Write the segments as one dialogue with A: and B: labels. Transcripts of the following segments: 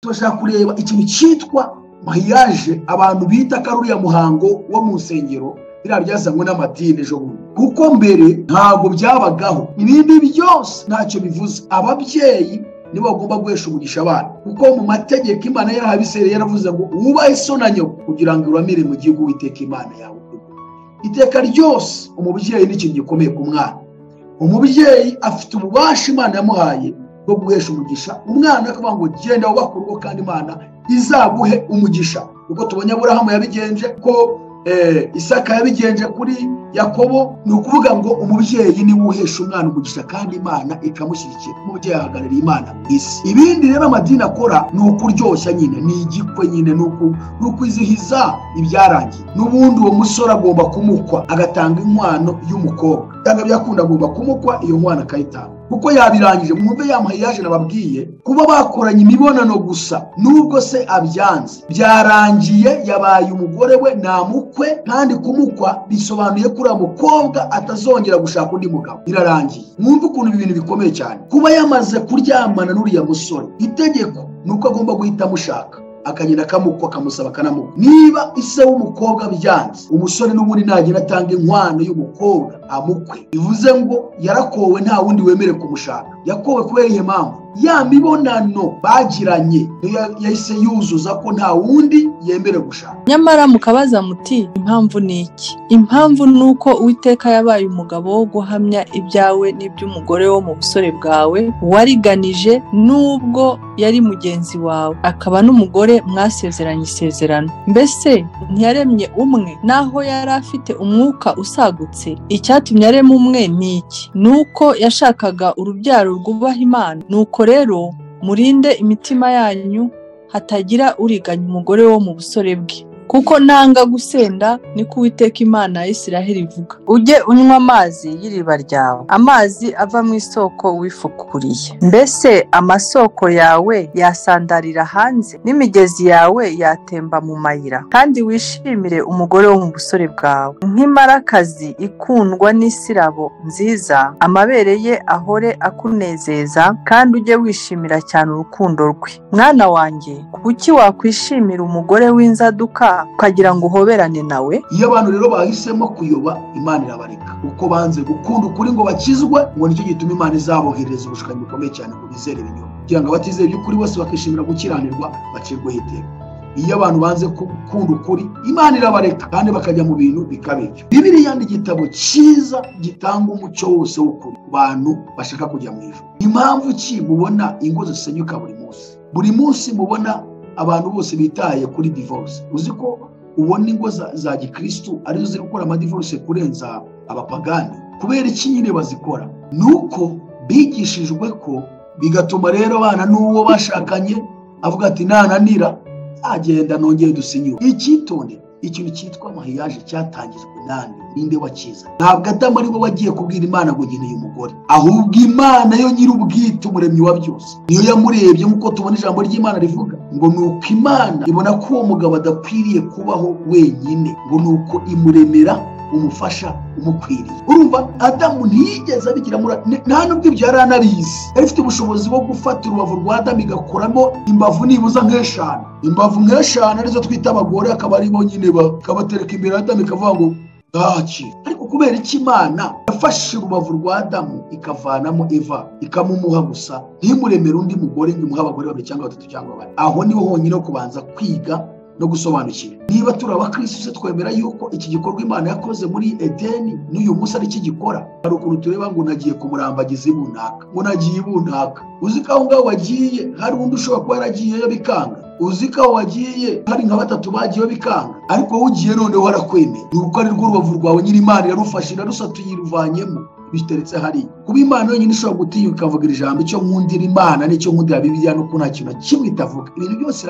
A: turashaka kureba ikintu cyitwa mariage abantu bita karuriya muhango wo mu nsengero biriya byazanywe n'amadini ejo bundi, kuko mbere ntabwo byabagaho. Ibindi byose ntacyo bivuze. Ababyeyi nibo bagomba guhesha umugisha abana, kuko mu mategeko Imana yarahabisere yaravuze ngo wubahe so na nyoko kugira ngo uramire mu gihugu Uwiteka Imana yawe. Iteka ryose umubyeyi ni ikintu gikomeye ku mwana. Umubyeyi afite ububasha Imana yamuhaye bwo guhesha umugisha umwana, akavuga ngo genda wubake urugo kandi Imana izaguhe umugisha. Ubwo tubonye Aburahamu yabigenje, ko Isaka yabigenje kuri Yakobo. Ni ukuvuga ngo umubyeyi niwe uhesha umwana umugisha kandi Imana ikamushyigikira. Umubyeyi ahagarariye Imana mu isi. Ibindi rero amadini akora ni ukuryoshya nyine, ni igikwe nyine, ni ukwizihiza ibyarangiye. N'ubundi uwo musore agomba kumukwa agatanga inkwano y'umukobwa, cyangwa byakunda agomba kumukwa iyo nkwano akayitanga, kuko yabirangije. Mwumve ya mariage nababwiye, kuba bakoranye imibonano gusa nubwo se abyanze, byarangiye yabaye umugore we namukwe, kandi kumukwa bisobanuye ko uriya mukobwa atazongera gushaka undi mugabo, birarangiye. Mwumve ukuntu ibi bintu bikomeye cyane. Kuba yamaze kuryamana n'uriya musore, itegeko nuko agomba guhita amushaka, akagenda akamukwa, akamusaba, akanamukwa. Niba ise w'umukobwa byanze, umusore n'ubundi nagenda atanga inkwano y'umukobwa amukwe, bivuze ngo yarakowe, nta wundi wemere kumushaka. Yakowe kubera ihe mpamvu ya mibonano bagiranye yahise yuzuza ko nta wundi yemere gushaka.
B: Nyamara mukabaza muti impamvu ni iki? Impamvu nuko Uwiteka yabaye umugabo wo guhamya ibyawe n'iby'umugore wo mu busore bwawe wariganije, nubwo yari mugenzi wawe, akaba n'umugore mwasezeranye isezerano. Mbese ntiyaremye umwe naho yari afite umwuka usagutse? Icyatumye arema umwe ni iki? Nuko yashakaga urubyaro rwubaha Imana. Nuko rero murinde imitima yanyu hatagira uriganya umugore wo mu busore bwe, kuko nanga gusenda, niko Uwiteka Imana ya Isiraheli ivuga. Ujye unywa amazi y'iriba ryawe, amazi ava mu isoko wifukuriye. Mbese amasoko yawe yasandarira hanze, n'imigezi yawe yatemba mu mayira. Kandi wishimire umugore wo mu busore bwawe nk'imparakazi ikundwa n'isirabo nziza, amabere ye ahore akunezeza, kandi ujye wishimira cyane urukundo rwe. Mwana wanjye, kuki wakwishimira umugore w'inzaduka ukagira ngo uhoberane nawe?
A: Iyo abantu rero bahisemo kuyoba, Imana irabareka, uko banze gukunda ukuri ngo bakizwe, ngo nicyo gituma Imana izabohereza ubushukanyi bukomeye cyane ku bizera ibinyoma, kugira ngo abatizeye iby'ukuri bose bakishimira gukiranirwa bacirweho iteka. Iyo abantu banze gukunda ukuri, Imana irabareka kandi bakajya mu bintu bikabije. Bibiliya ni igitabo cyiza gitanga umucyo wose w'ukuri ku bantu bashaka kujya mu ijuru. Impamvu ki mubona ingo zisenyuka buri munsi? Buri munsi mubona abantu bose bitaye kuri divorce. Uzi ko ubona ingo za gikristo arizo ziri gukora amadivorce kurenza abapagani? Kubera iki nyine bazikora? Nuko bigishijwe ko, bigatuma rero abana n'uwo bashakanye avuga ati nananira agenda nongeye dusinyura. Ikitonde, ikintu cyitwa mariage cyatangijwe ninde wakiza? Ntabwo Adamu ari we wagiye kubwira Imana ngo ngeneye umugore, ahubwo Imana yo nyir'ubwite, umuremyi wa byose, niyo yamurebye. Nk'uko tubona ijambo ry'Imana rivuga ngo nuko Imana ibona ko uwo mugabo adakwiriye kubaho wenyine, ngo nuko imuremera umufasha umukwiriye. Urumva, Adamu ntiyigeze abigira nta nubwo ibyo yari anabizi. Yari afite ubushobozi bwo gufata urubavu rwa Adamu igakuramo imbavu nibuza nk'eshanu. Imbavu nk'eshanu arizo twita abagore, akaba ari bo nyine bakabatereka imbere ya Adamu, ikavuga ngo ntaki. Ariko kubera iki Imana yafashe urubavu rwa Adamu ikavanamo Eva ikamumuha gusa, ntimuremere undi mugore ngo imuhe abagore babiri cyangwa batatu cyangwa bane? Aho niho honyine ho kubanza kwiga no gusobanukira. Niba turi abakristo se twemera yuko iki gikorwa Imana yakoze muri Edeni n'uyu munsi ari kigikora. Hari ukuntu tureba ngo nagiye kumurambagiza ibunaka, ngo nagiye ibunaka. Uzi ko aho ngaho wagiye hari undi ushobora kuba yaragiyeyo bikanga? Uzi ko aho wagiye hari nka batatu bagiyeyo bikanga? Ariko wowe ugiye noneho warakwemeye, nuko ari rwo rubavu rwawe nyiri Imana yarufashe irarusatuye iruvanyemo biteretse hari. Kuba Imana yonyine ishobora gutinyuka ikavuga ijambo icyo nkundira Imana n'icyo nkundira Bibiliya, nuko nta kintu kimwe itavuga. Ibintu byose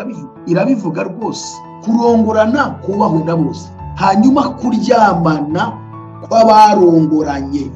A: irabivuga rwose. Kurongorana kubahwe na bose, hanyuma kuryamana kw'abarongoranye,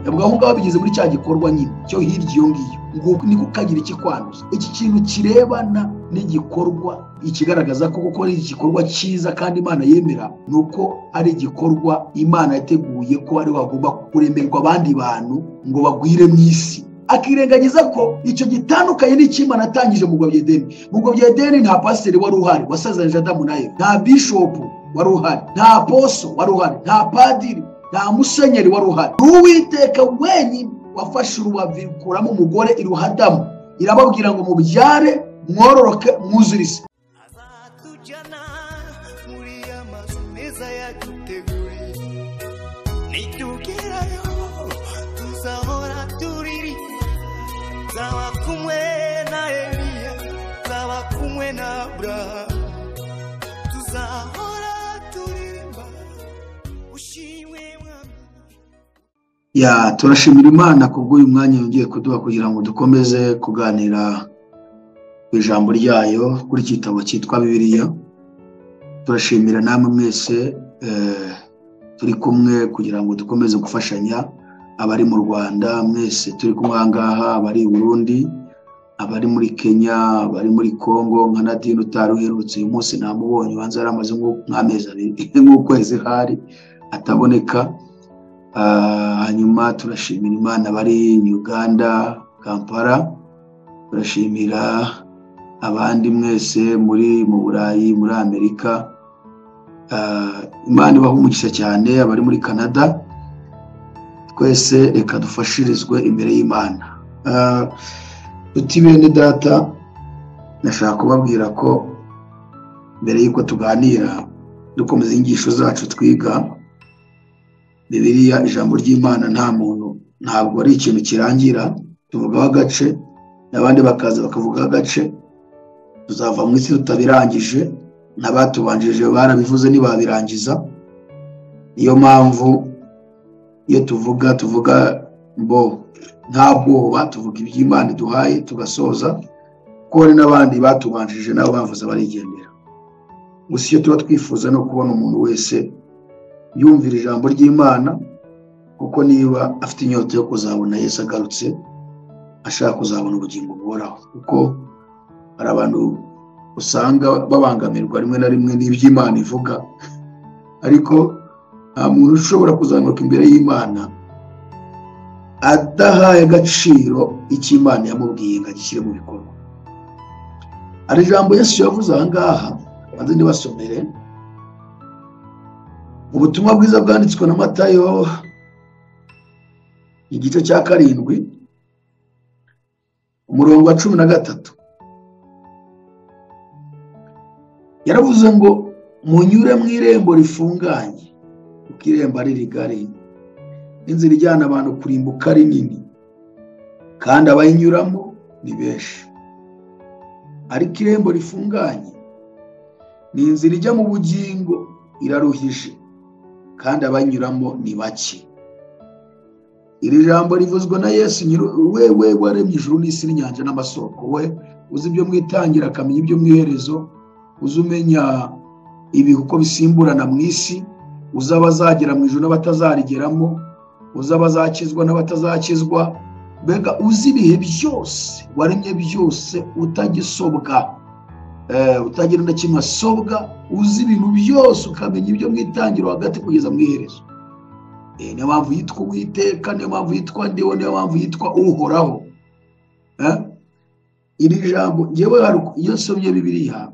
A: avuga aho ngaho bigeze muri cya gikorwa nyine cyo hirya iyo ngiyo, ngo niko kagira ikikwanduza. Iki kintu kirebana n'igikorwa, ikigaragaza ko kuko ari igikorwa cyiza kandi Imana yemera, nuko ari igikorwa Imana yateguye ko ari hagomba kuremerwa abandi bantu ngo bagwire mu isi. akirengagiza ko icyo gitandukanye n'Imana atangije mu rwego Edeni. Mu rwego Edeni nta pasiteri wari uhari wasazanije Adamu na Eva, nta bishopu wari uhari, nta aposo wari uhari, nta padiri, nta musenyeri wari uhari. Uwiteka wenyine wafashe urubavu rukuramo umugore iruha Adamu, irababwira ngo mubyare mwororoke mwuzure isi.
C: Azatujyana muri amazu meza yaduteguriye, nitugerayo tuzahora turirimba, zaba kumwe na Eliya, zaba kumwe na Abrahamu, tuzahora turirimba ushimwe Mwami.
A: Turashimira Imana kubw'uyu mwanya yongeye kuduha kugira ngo dukomeze kuganira ku ijambo ryayo kuri kitabo cyitwa Bibiliya. Turashimira namwe mwese turi kumwe kugira ngo dukomeze gufashanya, abari mu Rwanda mwese turi kumwe ahangaha, abari i Burundi, abari muri Kenya, abari muri Kongo. Nka Nadine utaruherutse uyu munsi namubonye, banza yaramaze nk'amezi abiri nk'ukwezi hari ataboneka. Hanyuma turashimira Imana bari Uganda, Kampala. Turashimira abandi mwese muri mu Burayi, muri Amerika. Imana ibaha umugisha cyane. Abari muri Canada, twese reka dufashirizwe imbere y'Imana. Tuti bene data, nashaka kubabwira ko mbere y'uko tuganira dukomeza inyigisho zacu twiga Bibiliya, ijambo ry'Imana ntabwo ari ikintu kirangira. Tuvugaho agace n'abandi bakaza bakavugaho agace, tuzava mu isi tutabirangije. N'abatubanjije barabivuze ntibabirangiza. Niyo mpamvu iyo tuvuga mbo nta bwoba, tuvuga iby'Imana iduhaye tugasoza, kuko hari n'abandi batubanjije nabo bavuze barigendera. Gusa iyo tuba twifuza no kubona umuntu wese yumvira ijambo ry'Imana, kuko niba afite inyota yo kuzabona Yesu agarutse, ashaka kuzabona ubugingo buhoraho. Kuko hari abantu usanga babangamirwa rimwe na rimwe n'iby'Imana ivuga, ariko nta muntu ushobora kuzamuka imbere y'Imana adahaye agaciro icyo Imana yamubwiye ngo agishyire mu bikorwa. Hari ijambo Yesu yavuze ahangaha, maze ndibasomere ubutumwa bwiza bwanditswe na Matayo igice cya 7 umurongo wa 13. Yaravuze ngo munyure mu irembo rifunganye, kuko irembo ari rigari, inzira ijyana abantu kurimbuka ari nini, kandi abayinyuramo ni benshi. Ariko irembo rifunganye ni inzira ijya mu bugingo iraruhije, kandi abanyuramo ni bake. Iri jambo rivuzwe na Yesu wewe waremye ijuru n'isi n'inyanja n'amasoko, we uzi ibyo mwitangira akamenya ibyo mwiherezo, uzi umenya ibihe uko bisimburana mu isi, uzi abazagera mu ijuru n'abatazarigeramo, uzi abazakizwa n'abatazakizwa, mbega uzi ibihe byose waremye byose utagisobwa, utagira na kimwe asobwa, uzi ibintu byose ukamenya ibyo mwitangiro hagati kugeza mu iherezo. Niyo mpamvu yitwa Uwiteka, niyo mpamvu yitwa Ndiho, niyo mpamvu yitwa Uhoraho. Iri jambo ngewe iyo nsomye Bibiliya,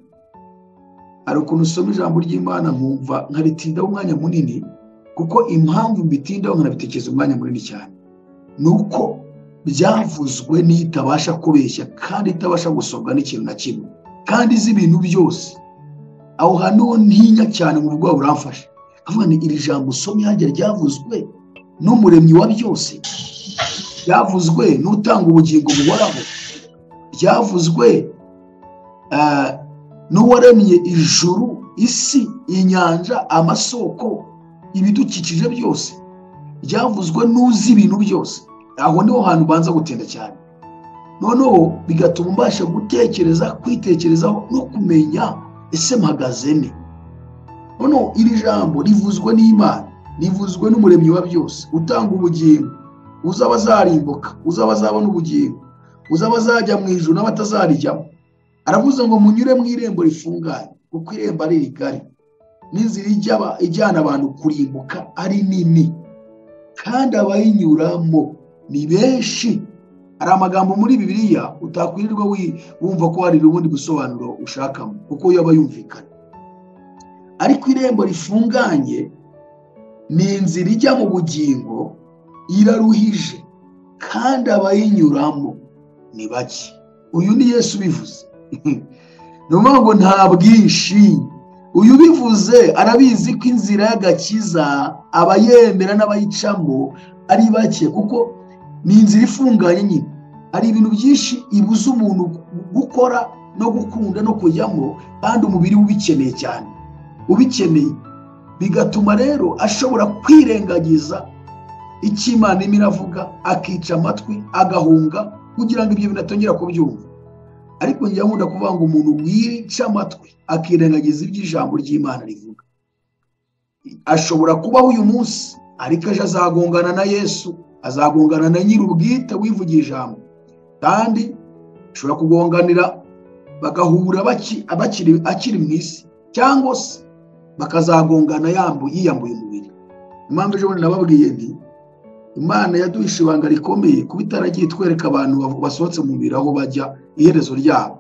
A: hari ukuntu usoma ijambo ry'Imana nkumva nkaritindaho umwanya munini, kuko impamvu mbitindaho nkanabitekereza umwanya munini cyane ni uko byavuzwe n'itabasha kubeshya, kandi itabasha gusobwa n'ikintu na kimwe, kandi izi ibintu byose. Aho hano ntinya cyane mu bwoba buramfashe, avuga ni iri jambo usomye hajya ryavuzwe n'umuremyi wa byose, ryavuzwe n'utanga ubugingo buhoraho, ryavuzwe n'uwaremye ijuru, isi, inyanja, amasoko, ibidukikije byose, ryavuzwe n'uzi ibintu byose. Aho niho hantu banza gutenda cyane, noneho bigatuma mbasha gutekereza, kwitekerezaho no kumenya ese mpagaze ne. Noneho iri jambo rivuzwe n'Imana, rivuzwe n'umuremyi wa byose, utanga ubugingo, uzaba azarimbuka, uzaba azabona ubugingo, uzaba azajya mu ijuru n'abatazarijyamo. Aravuze ngo munyure mu irembo rifunganye, kuko irembo ari rigari, n'inzira ijyana abantu kurimbuka ari nini, kandi abayinyuramo ni benshi. hari amagambo muri Bibiliya utakwirirwa wumva ko hari ubundi busobanuro ushakamo kuko yaba yumvikana. Ariko irembo rifunganye ni inzira ijya mu bugingo, iraruhije kandi abayinyuramo ni bake. Uyu ni Yesu bivuze. Numa ngo nta bwinshi. Uyu bivuze arabizi ko inzira y'agakiza abayemera n'abayicamo ari bake, kuko ni inzira ifunganye nyine. Hari ibintu byinshi ibuza umuntu gukora no gukunda no kujyamo, kandi umubiri ubikeneye cyane, ubikeneye, bigatuma rero ashobora kwirengagiza icyo Imana imiravuga, akica amatwi, agahunga kugira ngo ibyo bintu atongera kubyumva. Ariko njya nkunda kuvuga ngo umuntu wica amatwi akirengagiza iby'ijambo ry'Imana rivuga, ashobora kubaho uyu munsi, ariko ejo azagongana na Yesu, azagongana na nyir'ubwite wivugiye ijambo, kandi ashobora kugonganira bagahura akiri mu isi, cyangwa se bakazagongana yiyambuye umubiri. Impamvu ejo bundi nababwiye nti Imana yaduhishe ibanga rikomeye kuba itaragiye twereka abantu basohotse mu mubiri aho bajya iherezo ryabo.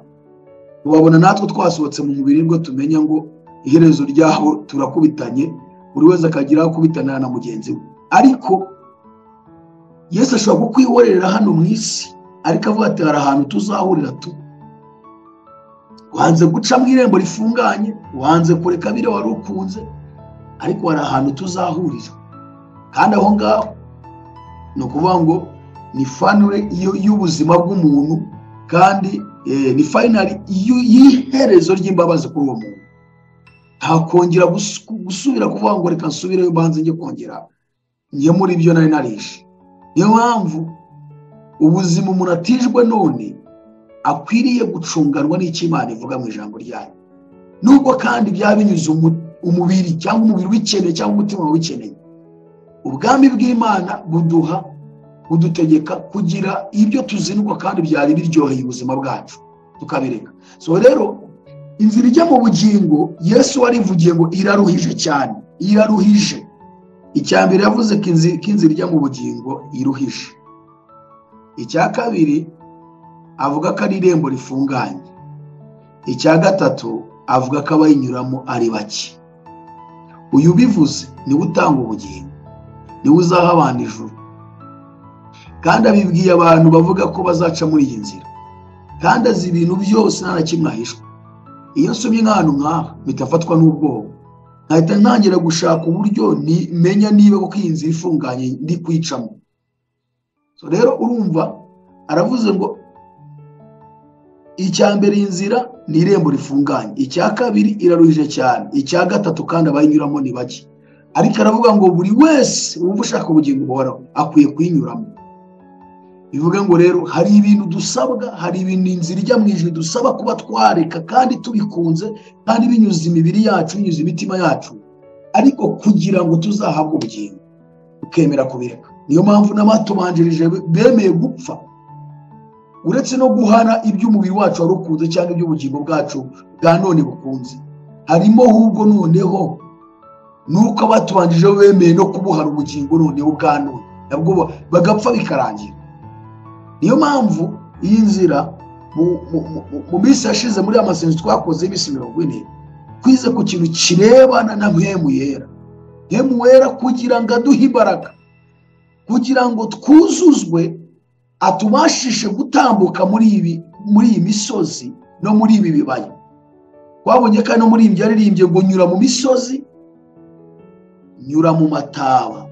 A: Ubabona natwe twasohotse mu mubiri ngo tumenya ngo iherezo ryabo turakubitanye, buri wese akagira aho kubitana na mugenzi we. Ariko Yesu ashobora kukwihorera hano mu isi, ariko avuga ati hari ahantu tuzahurira tu. Wanze guca mu irembo rifunganye, wanze kureka bire wari ukunze, ariko hari ahantu tuzahurira. Kandi aho ngaho ni ukuvuga ngo ni fanure y'ubuzima bw'umuntu, kandi ni finali y'iherezo ry'imbabazi kuri uwo muntu. Ntakongera gusubira kuvuga ngo reka nsubireyo mbanze njye kongera njye muri ibyo nari narishe. Niyo mpamvu ubuzima umuntu atijwe none akwiriye gucunganwa n'icyo Imana ivuga mu ijambo ryayo, nubwo kandi byaba binyuze umubiri cyangwa umubiri ubikeneye cyangwa umutima ubikeneye. Ubwami bw'Imana budutegeka kugira ibyo tuzinukwa kandi byari biryoheye ubuzima bwacu tukabireka. So rero inzira ijya mu bugingo Yesu warivugiye ngo iraruhije cyane, iraruhije. Icya mbere yavuze ko inzira ijya mu bugingo iruhije. Icya kabiri avuga ko ari irembo rifunganye. Icya gatatu avuga ko abayinyuramo ari bake. Uyu bivuze niwe utanga ubugingo, niwe uzaha abantu ijuru, kandi abibwiye abantu bavuga ko bazaca muri iyi nzira, kandi azi ibintu byose nta na kimwe ahishwe. Iyo nsomye nk'ahantu nk'aha mpita afatwa n'ubwoba, nkahita ntangira gushaka uburyo menya niba kuko iyi nzira ifunganye ndi kwicamo. So rero urumva aravuze ngo icya mbere inzira ni irembo rifunganye, icya kabiri iraruhije cyane, icya gatatu kandi abayinyuramo ni bake. Ariko aravuga ngo buri wese wumva ushaka ubugingo buhoraho akwiye kuyinyuramo. Bivuga ngo rero hari ibintu dusabwa, hari ibintu inzira ijya mu ijuru dusaba kuba twareka kandi tubikunze, kandi binyuze imibiri yacu, binyuze imitima yacu, ariko kugira ngo tuzahabwe ubugingo ukemera kubireka. Niyo mpamvu n'abatubanjirije bemeye gupfa, uretse no guhana iby'umubiri wacu wari ukunze cyangwa iby'ubugingo bwacu bwa none bukunze, harimo ahubwo noneho nuko abatubanjije bemeye no kubuhara ubugingo noneho bwa none, nabwo bagapfa bikarangira. Niyo mpamvu iyi nzira mu minsi yashize muri amasengesho twakoze iminsi 40 kwize ku kintu kirebana na mpemu yera. Mpemu yera kugira ngo aduhe imbaraga, kugira ngo twuzuzwe, atubashishe gutambuka muri iyi misozi no muri ibi bibaya. Twabonye kandi no muri ibi byaririmbye ngo nyura mu misozi, nyura mu mataba,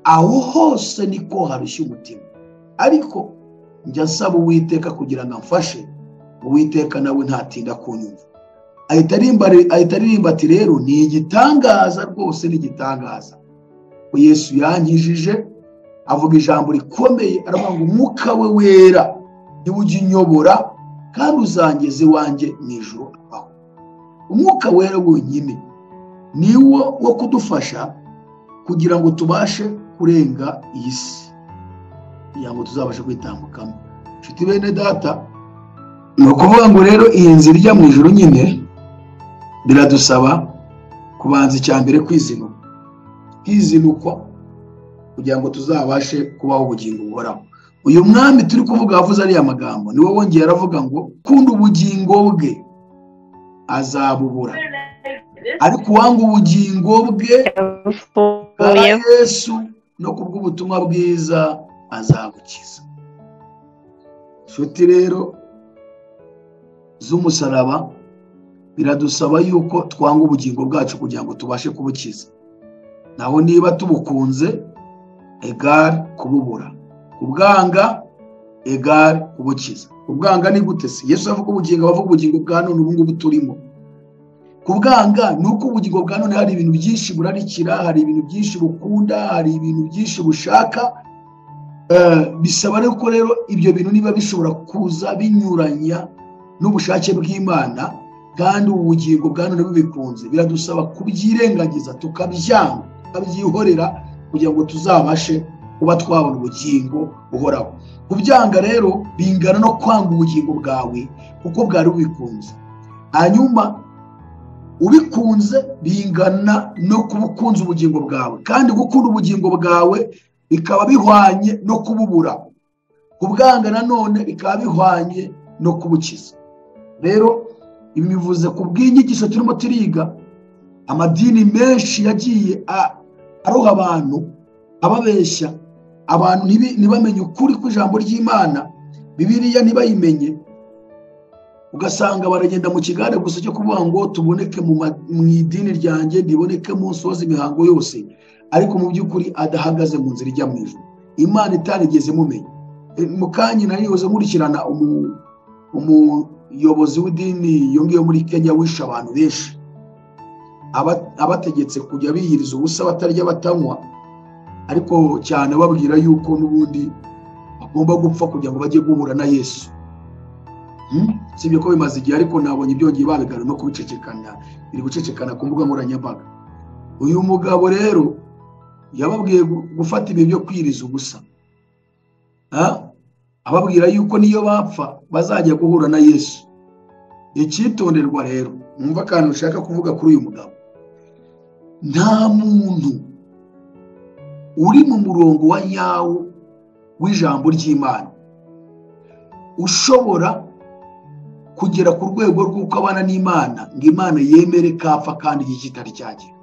A: aho hose niko harushya umutima. Ariko njya nsaba Uwiteka kugira ngo amfashe. Uwiteka nawe ntatinda kunyumva, ahita aririmba ati rero ni igitangaza rwose, ni igitangaza ko Yesu yankijije. Avuga ijambo rikomeye, aravuga ngo umwuka we wera niwe ujya unyobora kandi uzangeze iwanjye mu ijuru aho. Umwuka wera wonyine niwo wo kudufasha kugira ngo tubashe kurenga iyi si, kugira ngo tuzabashe kwitambukamo. Nshuti bene data, ni ukuvuga ngo rero iyi nzira ijya mu ijuru nyine biradusaba kubanza icya mbere kwizinukwa kugira ngo tuzabashe kubaho ubugingo buhoraho. uyu mwami turi kuvuga avuze ariya magambo niwe wongeye aravuga ngo kunda ubugingo bwe azabubura, ariko uwanga ubugingo bwe bwa Yesu no kubw'ubutumwa bwiza azabukiza. Nshuti rero z'umusaraba, biradusaba yuko twanga ubugingo bwacu kugira ngo tubashe kubukiza. Naho niba tubukunze egal kububura, kubwanga egal kubukiza. Kubwanga ni gute se? Yesu avuga ubugingo, avuga ubugingo bwa none ubu ngubu turimo. Kubwanga ni uko ubugingo bwa none hari ibintu byinshi burarikira, hari ibintu byinshi bukunda, hari ibintu byinshi bushaka. Bisaba rero rero ibyo bintu niba bishobora kuza binyuranya n'ubushake bw'Imana kandi ubugingo bwa none bubikunze, biradusaba kubyirengagiza tukabyanga, tukabyihorera kugira ngo tuzabashe kuba twabona ubugingo buhoraho. Kubyanga rero bingana no kwanga ubugingo bwawe kuko bwari bubikunze. Hanyuma ubikunze bingana no kubukunza ubugingo bwawe, kandi gukunda ubugingo bwawe bikaba bihwanye no kububura. Kubwanga nanone bikaba bihwanye no kubukiza. Rero ibi bivuze ku bw'inyigisho turimo turiga, amadini menshi yagiye aroha abantu, ababeshya abantu ntibamenye ukuri kw'ijambo ry'Imana, Bibiliya ntibayimenye. Ugasanga baragenda mu kigare gusa cyo kuvuga ngo tuboneke mu idini ryanjye, ndiboneke mu nsozi imihango yose, ariko mu by'ukuri adahagaze mu nzira ijya mu ijuru. Imana itarigeze mumenya. Mu kanya nariyoze nkurikirana umuyobozi w'idini yongiye muri Kenya wishe abantu benshi, abategetse kujya biyiriza ubusa batarya batanywa, ariko cyane babwira yuko n'ubundi bagomba gupfa kugira ngo bajye guhura na Yesu. Sibyo ko bimaze igihe, ariko nabonye byongeye babigana no kubicecekana, biri gucecekana ku mbuga nkoranyambaga. Uyu mugabo rero yababwiye gufata ibi byo kwiriza ubusa, ababwira yuko niyo bapfa bazajya guhura na Yesu. Icyitonderwa rero, mwumva kandi ushaka kuvuga kuri uyu mugabo, nta muntu uri mu murongo wa nyawo w'ijambo ry'Imana ushobora kugera ku rwego rw'uko abana n'Imana ngo Imana yemere kapfa kandi igihe kitari cyagera.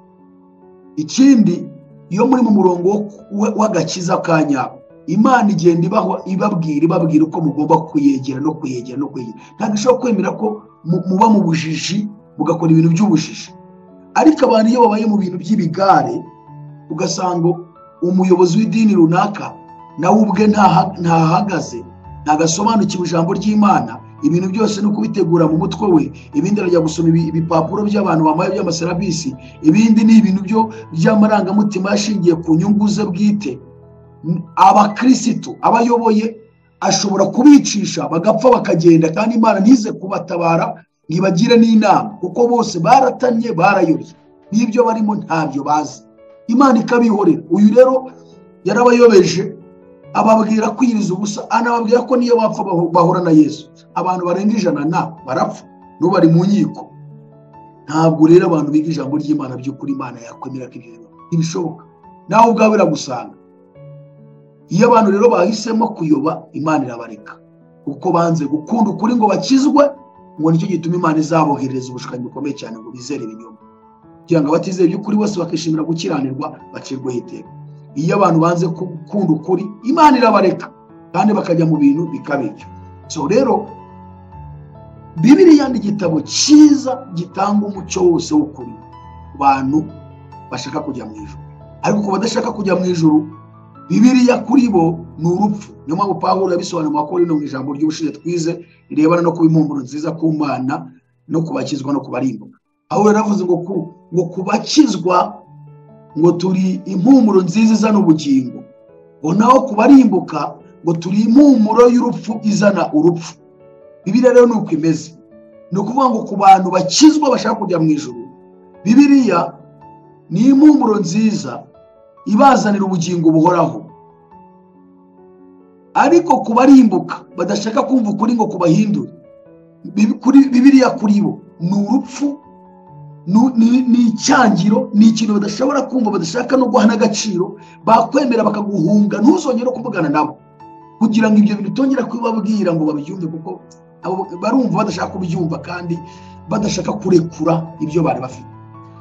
A: Ikindi, iyo muri mu murongo w'agakiza ka nyawo, Imana igenda ibabwira uko mugomba kuyegera no kuyegera. Ntabwo ishobora kwemera ko muba mu bujiji mugakora ibintu by'ubujiji. Ariko abantu iyo babaye mu bintu by'ibigare, ugasanga umuyobozi w'idini runaka nawe ubwe ntahagaze, ntagasobanukiwe ijambo ry'Imana, ibintu byose no kubitegura mu mutwe we, ibindi arajya gusoma ibipapuro by'abantu bamaye by'amaserabisi, ibindi ni ibintu by'amarangamutima yashingiye ku nyungu ze bwite. Abakristo abayoboye ashobora kubicisha bagapfa bakagenda, kandi Imana ntize kubatabara ntibagire n'inama, kuko bose baratanye barayobye, n'ibyo barimo ntabyo bazi, Imana ikabihorera. Uyu rero yarabayobeje, ababwira kwiriza ubusa, anababwira ko niyo bapfa bahura na Yesu. Abantu barenga 100 barapfa n'ubari mu nkiko. Ntabwo rero abantu biga ijambo ry'Imana by'ukuri Imana yakwemera ko ibyo ntibishoboka, nawe ubwawe biragusanga. Iyo abantu rero bahisemo kuyoba, Imana irabareka kuko banze gukunda ukuri ngo bakizwe, ngo nicyo gituma Imana izaboherereza ubushukanyi bukomeye cyane ngo bizere ibinyoma, kugira ngo abatizeye by'ukuri bose bakishimira gukiranirwa bacirweho iteka. Iyo abantu banze gukunda ukuri, Imana irabareka kandi bakajya mu bintu bikabicyo. So rero Bibiliya ni igitabo cyiza gitanga umucyo wose w'ukuri ku bantu bashaka kujya mu ijuru. Ariko ku badashaka kujya mu ijuru, Bibiliya kuri bo ni urupfu. Niyo mpamvu Pawulo yabisobanura mu Bakorinto mu ijambo ry'ubushize twize rirebana no kuba impumuro nziza ku Mana no kubakizwa no kubarimbuka. Aho yaravuze ngo kubakizwa ngo turi impumuro nziza izana ubugingo, ngo naho kubarimbuka ngo turi impumuro y'urupfu izana urupfu. Bibiliya rero nuko imeze. Ni ukuvuga ngo ku bantu bakizwa bashaka kujya mu ijuru, Bibiliya ni impumuro nziza ibazanira ubugingo buhoraho. Ariko kubarimbuka badashaka kumva ukuri ngo kubahindure, Bibiliya kuri bo ni urupfu, ni icyangiro, ni ikintu badashobora kumva, badashaka no guha n'agaciro, bakwemera bakaguhunga ntuzongere kuvugana nabo. kugira ngo ibyo bintu tongera kubabwira ngo babyumve, kuko barumva badashaka kubyumva kandi badashaka kurekura ibyo bari bafite.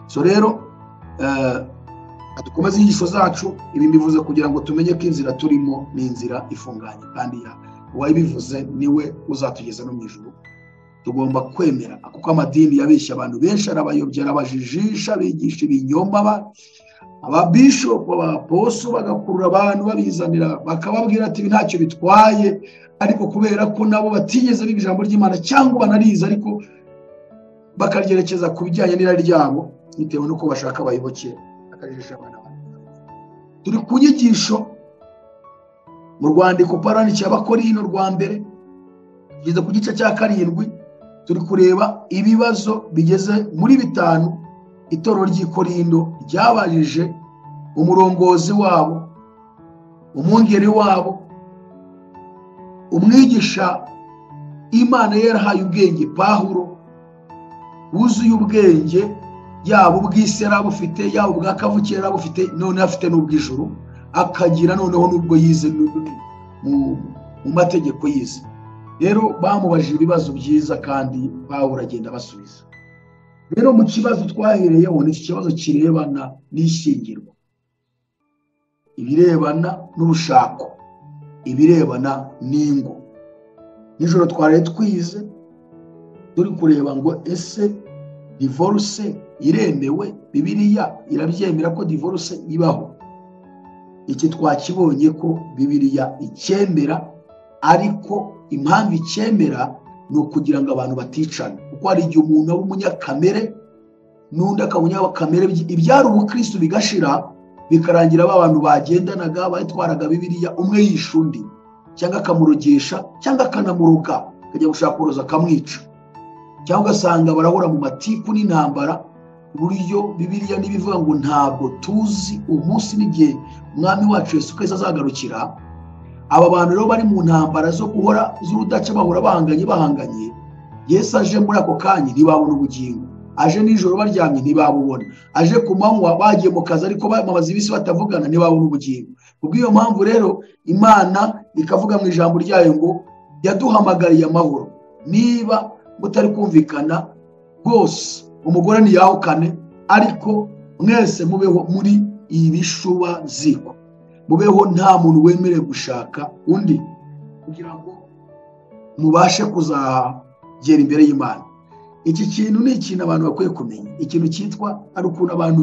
A: So rero dukomeze inyigisho zacu. Ibi mbivuze kugira ngo tumenye ko inzira turimo ni inzira ifunganye, kandi uwabivuze niwe uzatugeza no mu ijuru. Tugomba kwemera, kuko amadini yabeshya abantu benshi, arabayobya, arabajijisha, bigisha ibinyoma, ababishopu, abaposo bagakurura abantu babizanira, bakababwira ati ibi ntacyo bitwaye, ariko kubera ko nabo batigeze biga ijambo ry'Imana cyangwa banariza, ariko bakaryerekeza ku bijyanye n'irari ryabo bitewe n'uko bashaka abayoboke, bakajijisha abana babo. Turi ku nyigisho mu rwandiko Pawulo y'Abakorinto rwa mbere, tugeze ku gice cya 7, turi kureba ibibazo bigeze muri 5 itorero ry'i Korinto ryabajije umurongozi wabo, umwungeri wabo, umwigisha Imana yarahaye ubwenge Pawulo, wuzuye ubwenge, yaba ubw'isi yari abufite, yaba ubwa kavukire yari abufite, none afite n'ubw'ijuru, akagira noneho n'ubwo yize mu mategeko yize. Rero bamubajije ibibazo byiza kandi Pawulo agenda basubiza. Rero mu kibazo twahereyeho ni ikibazo kirebana n'ishyingirwa, ibirebana n'urushako, ibirebana n'ingo. Nijoro twari twize turi kureba ngo ese divorce iremewe? Bibiliya irabyemera ko divorce ibaho? Iki twakibonye ko Bibiliya icyemera, ariko impamvu icyemera ni ukugira ngo abantu baticana, kuko hari igihe umuntu aba umunyakamere n'undi akaba umunyakamere, ibyari ubukristo bigashira, bikarangira abantu bagendanaga batwaraga Bibiliya, umwe yisha undi, cyangwa akamurogesha, cyangwa akanamuruka, akajya gushaka kuroza akamwica, cyangwa ugasanga barahora mu matiku n'intambara. Buryo Bibiliya nibivuga ngo ntabwo tuzi umunsi n'igihe Umwami wacu Yesu Kristo azagarukira. Aba bantu rero bari mu ntambara zo guhora z'urudaca, bahora bahanganye, Yesu aje muri ako kanya ntibabona ubugingo, aje nijoro baryamye ntibabubona, aje ku manywa bagiye mu kazi ariko bamaze ibisi batavugana ntibabona ubugingo. Kubw'iyo mpamvu rero Imana ikavuga mu ijambo ryayo ngo yaduhamagariye amahoro. Niba mutari kumvikana rwose, umugore ntiyahukane, ariko mwese mubeho muri ibishuba ziko, mubeho nta muntu wemerewe gushaka undi, kugira ngo mubashe kuzagera imbere y'Imana. Iki kintu ni ikintu abantu bakwiye kumenya. Ikintu cyitwa ari ukuntu abantu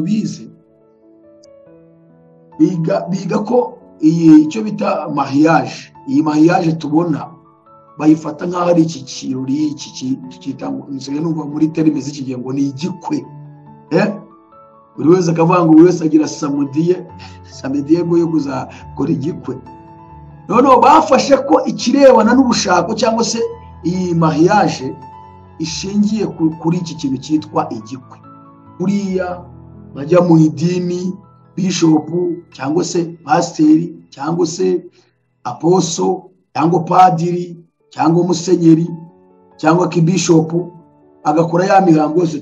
A: biga ko icyo bita mariage, iyi mariage tubona bayifata nk'aho ari iki kirori, iki kitangwa numva muri terime z'ikigihe ngo ni igikwe. Buri wese akavuga ngo buri wese agira samediye yo kuzakora igikwe. Noneho bafashe ko ikirebana n'urushako cyangwa se iyi mariage ishingiye kuri iki kintu cyitwa igikwe. Buriya bajya mu idini, bishopu cyangwa se pasiteri cyangwa se aposo cyangwa padiri cyangwa umusenyeri cyangwa kibishopu, agakora ya mihango yose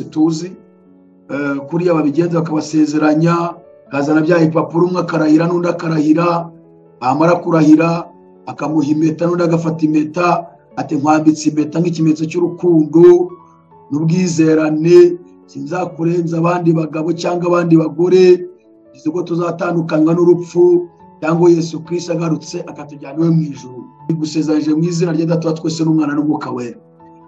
A: tuzi, kuriya babigenza bakabasezeranya, kazana bya ipapuro, umwe akarahira n'undi akarahira, bamara kurahira akamuha impeta n'undi agafata impeta, ati nkwambitse impeta nk'ikimenyetso cy'urukundo n'ubwizerane, sinzakurenza abandi bagabo cyangwa abandi bagore, izo ko tuzatandukanywa n'urupfu cyangwa Yesu Kristo agarutse akatujyana iwe mu ijuru, gusezeranyije mu izina rya Data wa twese n'Umwana n'Umwuka Wera.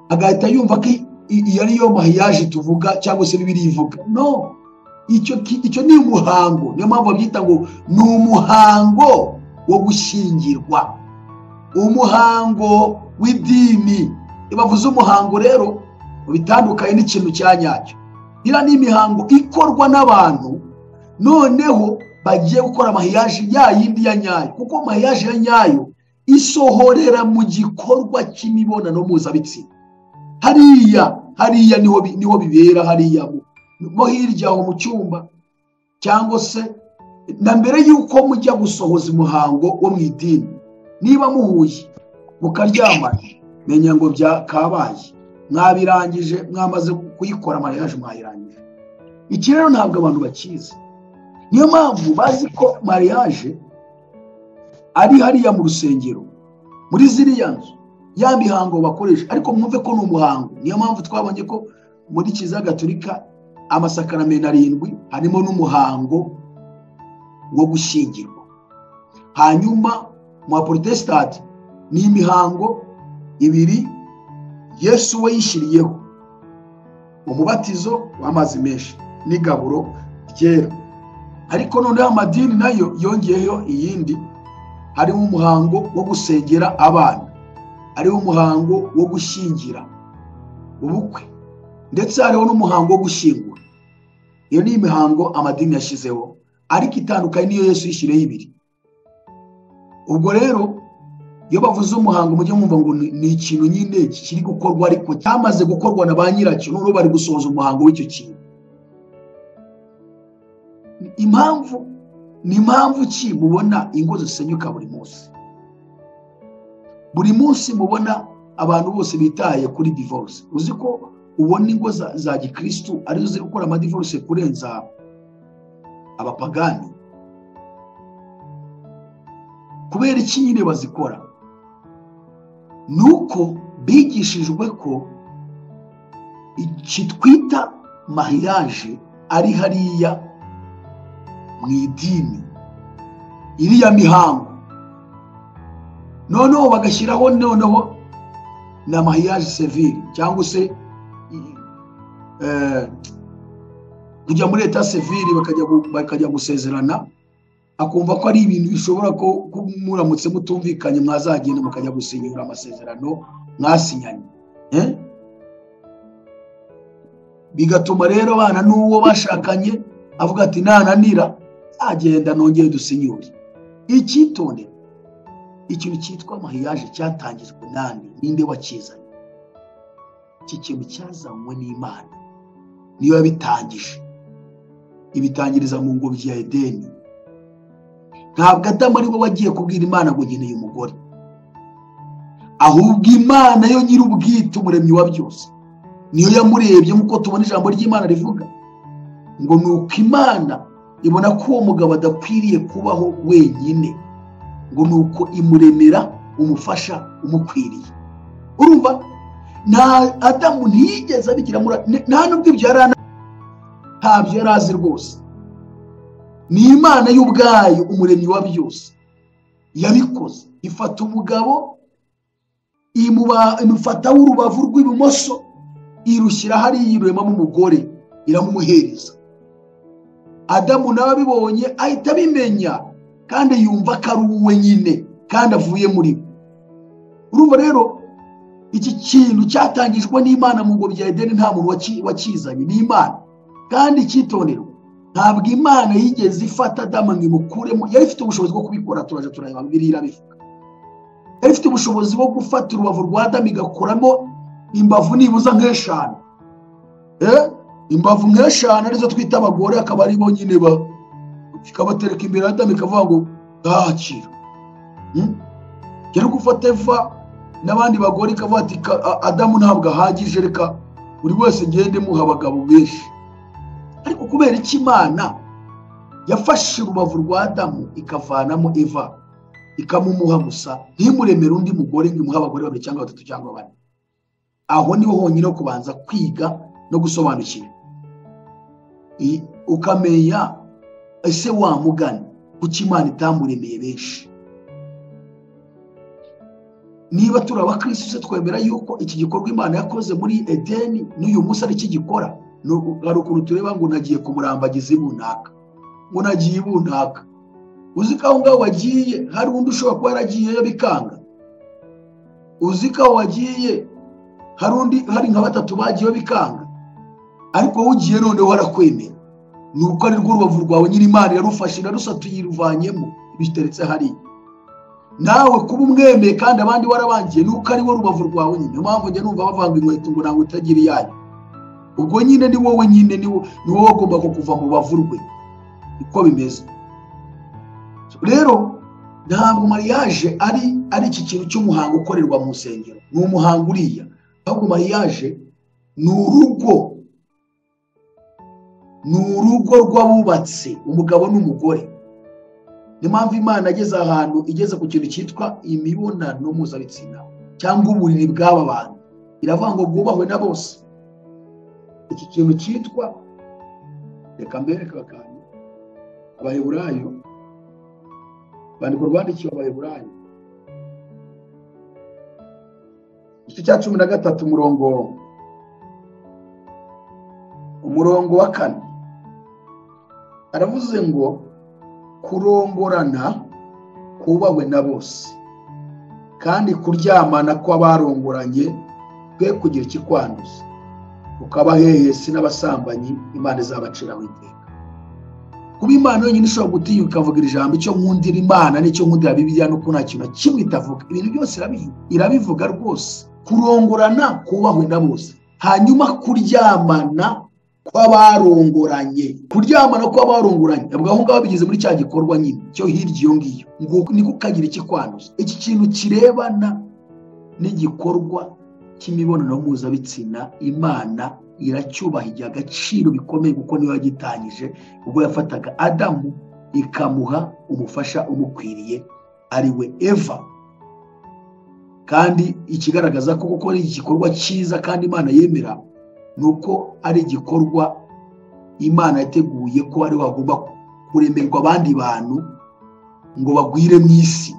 A: Agahita yumva ko iyo ariyo mariage tuvuga cyangwa se Bibiliya ivuga. No, icyo ni umuhango. Niyo mpamvu babyita ngo ni umuhango wo gushyingirwa, umuhango w'idini. Bavuze umuhango rero bitandukanye n'ikintu cya nyacyo. Iriya ni imihango ikorwa n'abantu noneho bagiye gukora mariage ya yindi ya nyayo, kuko mariage ya nyayo isohorera mu gikorwa cy'imibonano mpuzabitsina. Hariya niho bibera, hariya mo hirya aho mu cyumba, cyangwa se na mbere y'uko mujya gusohoza umuhango wo mu idini. Niba muhuye mukaryamana, menya ngo byakabaye, mwabirangije, mwamaze kuyikora mariage, mwayirangije. Iki rero ntabwo abantu bakizi. Niyo mpamvu bazi ko mariage ari hariya mu rusengero muri ziriya nzu ya mihango bakoresha, ariko mwumve ko ni umuhango. Niyo mpamvu twabonye ko muri Kiliziya Gatolika amasakaramentu 7 harimo n'umuhango wo gushyingirwa. Hanyuma mu Protestant ni imihango 2 Yesu we yishyiriyeho: umubatizo w'amazi menshi n'igaburo ryera. Ariko noneho amadini nayo yongeyeho iyindi, harimo umuhango wo gusengera abana, hariho umuhango wo gushyingira ubukwe, ndetse hariho n'umuhango wo gushyingura. Iyo ni imihango amadini yashyizeho, ariko itandukanye niyo Yesu yishyiriyeho 2. Ubwo rero iyo bavuze umuhango mujye mwumva ngo ni ikintu nyine kiri gukorwa, ariko cyamaze gukorwa na ba nyiracyo, n'ubu bari gusohoza umuhango w'icyo kintu. Impamvu ki mubona ingo zisenyuka buri munsi? Buri munsi mubona abantu bose bitaye kuri divorce. Uzi ko ubona ingo za gikristo arizo ziri gukora amadivorce kurenza abapagani? Kubera iki nyine bazikora? Nuko bigishijwe ko twita mariage ari hariya mu idini, iriya mihango. Noneho bagashyiraho noneho na mariage civil, cyangwa se kujya muri leta civil bakajya gusezerana, akumva ko ari ibintu bishobora ko muramutse mutumvikanye mwazagenda mukajya gusinyura amasezerano mwasinyanye. Bigatuma rero bana n'uwo bashakanye avuga ati nananira agenda nongeye dusinyure. Icyitondera, ikintu cyitwa mariage cyatangijwe nande? Ninde wakizanye? Iki kintu cyazanywe n'Imana, niyo yabitangije. Ibitangiriza mu ngobyi ya Edeni. Ntabwo Adamu ari we wagiye kubwira Imana ngo nkeneye umugore, ahubwo Imana yo nyir'ubwite, umuremyi wa byose, niyo yamurebye. nk'uko tubona ijambo ry'Imana rivuga ngo nuko Imana ibona ko uwo mugabo adakwiriye kubaho wenyine, ngo nuko imuremera umufasha umukwiriye. Urumva, nta Adamu ntiyigeze abigira nta nubwo ibyo ntabyo yari azi rwose. Ni Imana y'ubwayo, umuremyi wa byose, yabikoze. Ifata umugabo imufataho urubavu rw'ibumoso, irushyira hariya, iremamo umugore, iramumuhereza. Adamu nawe abibonye ahita abimenya, kandi yumva ko ari uwe nyine, kandi avuye muri we. Urumva rero iki kintu cyatangijwe n'Imana mu ngobyi ya Edeni, nta muntu wakizanye, ni Imana. Kandi icyitondero, ntabwo Imana yigeze ifata Adamu ngo imukuremo. Yari ifite ubushobozi bwo kubikora, turaje turareba Bibiliya irabivuga. Yari ifite ubushobozi bwo gufata urubavu rwa Adamu igakuramo imbavu nibuza nk'eshanu, imbavu nk'eshanu arizo twita abagore, akaba ari bo nyine ikabatereka imbere ya Adamu, ikavuga ngo ndahakira. Yari gufata Eva n'abandi bagore, ikavuga ati Adamu ntabwo ahagije, reka buri wese ngende muha abagabo benshi. Ariko kubera iki Imana yafashe urubavu rwa Adamu ikavanamo Eva, ikamumuha gusa, ntimuremere undi mugore ngo imuhe abagore 2 cyangwa 3 cyangwa 4? Aho niho honyine ho kubanza kwiga no gusobanukira, ukamenya ese wa mugani kuki Imana itamuremeye benshi. Niba turi abakristo se twemera yuko iki gikorwa Imana yakoze muri Edeni n'uyu munsi ari kigikora. Hari ukuntu tureba ngo nagiye kumurambagiza ibunaka, ngo nagiye ibunaka. Uzi ko aho ngaho wagiye hari undi ushobora kuba yaragiyeyo bikanga? Uzi ko wagiye hari nka 3 bagiyeyo bikanga? Ariko wowe ugiye noneho warakwemera, nuko ari rwo rubavu rwawe nyiri Imana yarufashe irarusatuye iruvanyemo, biteretse hariya. Nawe kuba umwemeye kandi abandi warabangiye, nuko ari wo rubavu rwawe nyine. Niyo mpamvu njye numva bavanga inkweto ngo ntabwo utagira iyanyu. Ubwo nyine ni wowe nyine, ni wowe ugomba kuva mu bavu rwe. Uko bimeze rero, ntabwo mariage ari iki kintu cy'umuhango ukorerwa mu nsengero. Ni umuhango uriya, ahubwo mariage ni urugo rw'abubatse, umugabo n'umugore. ni mpamvu Imana ageze ahantu igeze ku kintu cyitwa imibonano mpuzabitsina cyangwa uburiri bw'aba bantu, iravuga ngo bwubahwe na bose. Iki kintu cyitwa, reka mbereke akantu, Abaheburayo, bandiko rwandikiwe Abaheburayo igice cya 13 umurongo wa 4 aravuze ngo kurongorana kubahwe na bose, kandi kuryamana kw'abarongoranye kwe kugira ikikwanduza, ukaba hehesi n'abasambanyi Imana izabaciraho iteka. Kuba Imana yonyine ishobora gutinyuka ikavuga ijambo, icyo nkundira Imana n'icyo nkundira Bibiliya nuko nta kintu kimwe itavuga, ibintu byose irabivuga rwose. Kurongorana kubahwe na bose, hanyuma kuryamana kw'abarongoranye, kuryamana kw'abarongoranye, nabwo aho ngaho bigize muri cya gikorwa nyine cyo hirya iyo ngiyo, ngo niko kagira ikikwanduza. Iki kintu kirebana n'igikorwa cy'imibonano mpuzabitsina Imana iracyubaha igihe agaciro bikomeye, kuko niyo yagitangije ubwo yafataga Adamu ikamuha umufasha umukwiriye ari we Eva. Kandi ikigaragaza ko kuko ari igikorwa cyiza kandi Imana yemera, nuko ari igikorwa Imana yateguye ko ari wagomba kuremerwa abandi bantu ngo bagwire mu isi.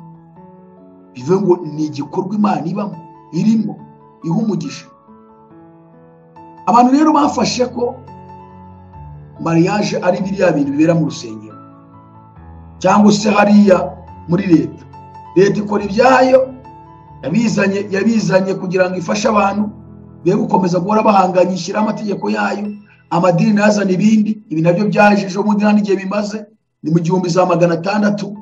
A: Bivuze ngo ni igikorwa Imana ibamo, irimo iha umugisha. Abantu rero bafashe ko mariage ari biriya bintu bibera mu rusengero cyangwa se hariya muri leta. Leta ikora ibyayo, yabizanye kugira ngo ifashe abantu be gukomeza guhora bahanganyishyira amategeko yayo. Amadini nazana ibindi, ibi nabyo byaje ejo bundi n'igihe bimaze, ni mu 1600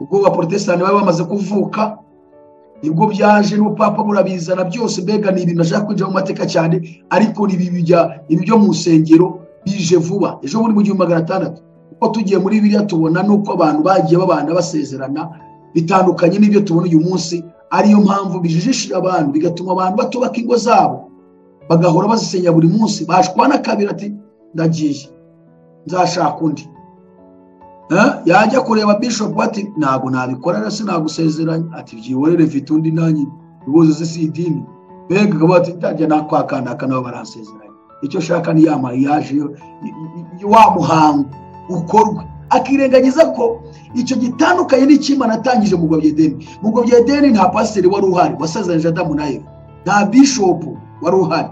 A: ubwo abaprotestani bari bamaze kuvuka, nibwo byaje n'ubupapa burabizana byose. Mbega ni ibintu nashaka kwinjira mu mateka cyane, ariko ibi byo mu nsengero bije vuba ejo bundi mu 1600. Uko tugiye muri Bibiliya tubona nuko abantu bagiye babana basezerana bitandukanye n'ibyo tubona uyu munsi. Ariyo mpamvu bijijishira abantu, bigatuma abantu batubaka ingo zabo, bagahora bazisenya buri munsi. Bashwana kabiri ati ndagiye nzashaka undi, yajya kureba bishop ati ntago nabikora rase nagusezeranya, ati byihorere mfite undi nanyi bibuze si idini. Mbega akaba ati ntajya nakwakana nabo baransezeranya. Icyo shaka ni ya mariage wa muhango ukorwe, akirengagiza ko icyo gitandukanye n'Imana atangije mu Rwanda Edeni. Mu Rwanda Edeni nta pasiteri wari uhari wasezeranyije Adamu na Eva, nta bishop wari uhari,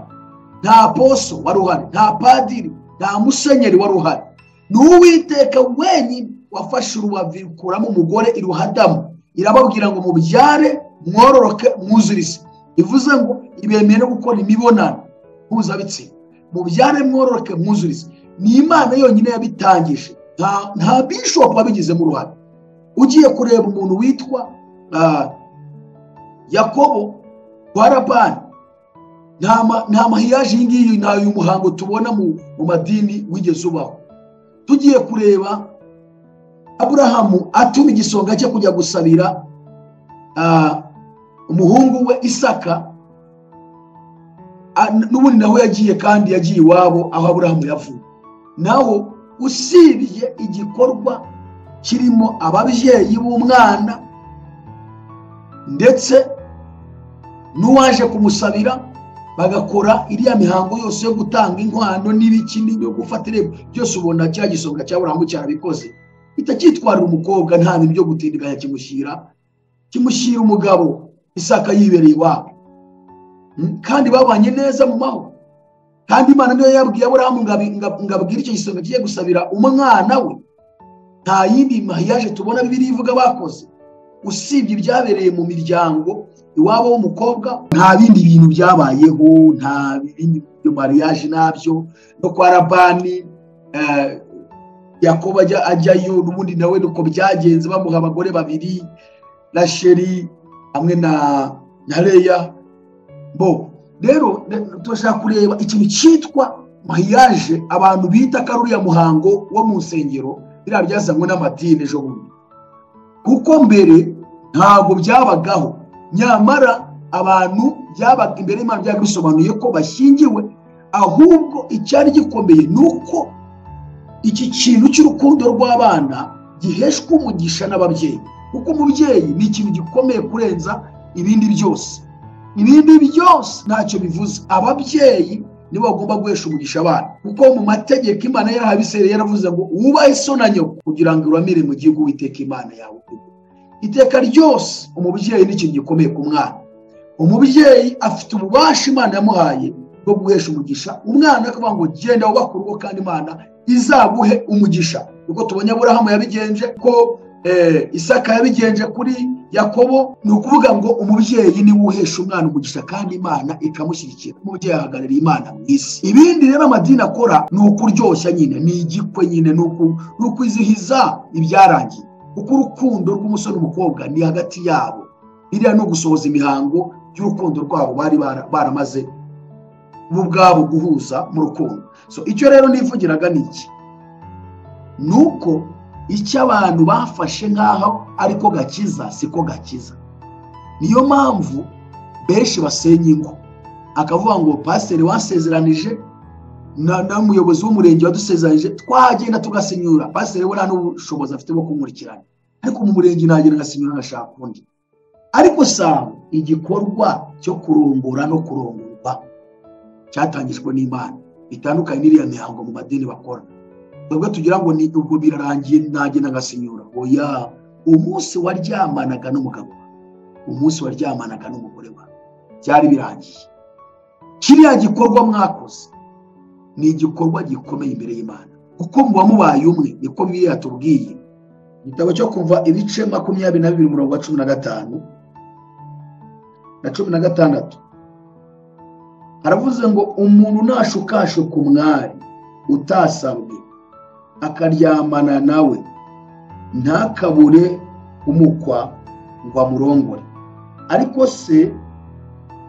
A: nta apostle wari uhari, nta padiri, nta musenyeri wari uhari. Ni Uwiteka wenyine wafashe urubavu kuramo umugore iruha Adamu, irababwira ngo mubyare mwororoke mwuzure isi. Ivuze ngo ibemeye no gukora imibonano mpuzabitsina, mubyare mwororoke mwuzure isi. Ni Imana yonyine yabitangije, nta bishop wabigizemo uruhare. Ugiye kureba umuntu witwa Yakobo wa Labani, nta mariage y'ingiyi, nta uyu muhango tubona mu madini wigeze ubaho. Tugiye kureba Aburahamu atuma igisonga cye kujya gusabira umuhungu we Isaka, n'ubundi naho yagiye, kandi yagiye iwabo aho Aburahamu yavuye. Naho usibye igikorwa kirimo ababyeyi b'umwana ndetse n'uwaje kumusabira, bagakora iriya mihango yose yo gutanga inkwano n'ibiki n'ibyo gufata irembo byose, ubona cya gisonga cya Aburahamu cyarabikoze. Itacyitwarira umukobwa, nta bintu byo gutindiganya kimushyira umugabo Isaka yibereye iwabo, kandi babanye neza mu mahoro. Kandi Imana niyo yabwiye Aburahamu ngabwira icyo gisonga kigiye gusabira umwana we. Nta yindi mariage tubona Bibiliya ivuga bakoze, usibye ibyabereye mu miryango iwabo w'umukobwa. Nta bindi bintu byabayeho, nta bindi mariage nabyo. No kwa Labani Yakobo ajyayo, n'ubundi nawe nuko byagenze, bamuha abagore babiri, Rasheli hamwe na Leya. Rero turashaka kureba ikintu cyitwa mariage abantu bita karuriya muhango wo mu nsengero, biriya byazanywe n'amadini ejo bundi, kuko mbere ntabwo byabagaho. Nyamara abantu byabaga imbere y'Imana byari bisobanuye ko bashyingiwe, ahubwo icyari gikomeye nuko iki kintu cy'urukundo rw'abana giheshwa umugisha n'ababyeyi, kuko umubyeyi ni ikintu gikomeye kurenza ibindi byose. Ibindi byose ntacyo bivuze. Ababyeyi nibo bagomba guhesha umugisha abana, kuko mu mategeko Imana yarahabiseriye yaravuze ngo wubahe so na nyoko kugira ngo uramire mu gihugu Uwiteka Imana yawe. Iteka ryose umubyeyi ni ikintu gikomeye ku mwana. Umubyeyi afite ububasha Imana yamuhaye bwo guhesha umugisha umwana, akavuga ngo genda wubake urugo kandi Imana izaguhe umugisha. Kuko tubonye Aburahamu yabigenje, ko Isaka yabigenje kuri Yakobo. Ni ukuvuga ngo umubyeyi niwe uhesha umwana umugisha kandi Imana ikamushyigikira. Umubyeyi ahagarariye Imana mu isi. Ibindi rero amadini akora ni ukuryoshya nyine, ni igikwe nyine, ni ukwizihiza ibyarangiye, kuko urukundo rw'umusore n'umukobwa ni hagati yabo. Biriya no gusohoza imihango y'urukundo rwabo bari baramaze bo ubwabo guhuza mu rukundo. So icyo rero nivugiraga ni iki? Nuko icyo abantu bafashe nk'aho ariko gakiza siko gakiza. Niyo mpamvu benshi basenya ingo, akavuga ngo pasiteri wansezeranije na umuyobozi w'umurenge wadusezeranije twagenda tugasenyura. Pasiteri we nta n'ubushobozi afite bwo kumurikirana, ariko mu murenge nagenda ngasenyura ngashaka undi. Ariko saa igikorwa cyo kurongora no kurongorwa cyatangijwe n'Imana, bitandukanye n'iriya mihango mu madini bakora. Twebwe tugira ngo ni ubwo birarangiye nagenda ngasinyura. Oya, umunsi waryamanaga n'umugabo, umunsi waryamanaga n'umugore wawe, byari birangiye. Kiriya gikorwa mwakoze ni igikorwa gikomeye imbere y'Imana, kuko muba mubaye umwe. Niko Bibiliya yatubwiye, igitabo cyo Kuva ibice 22:15 na 16. Haravuze ngo umuntu nashukashuka umwari utasabwe akaryamana nawe, ntakabure umukwa ngo amurongore. Ariko se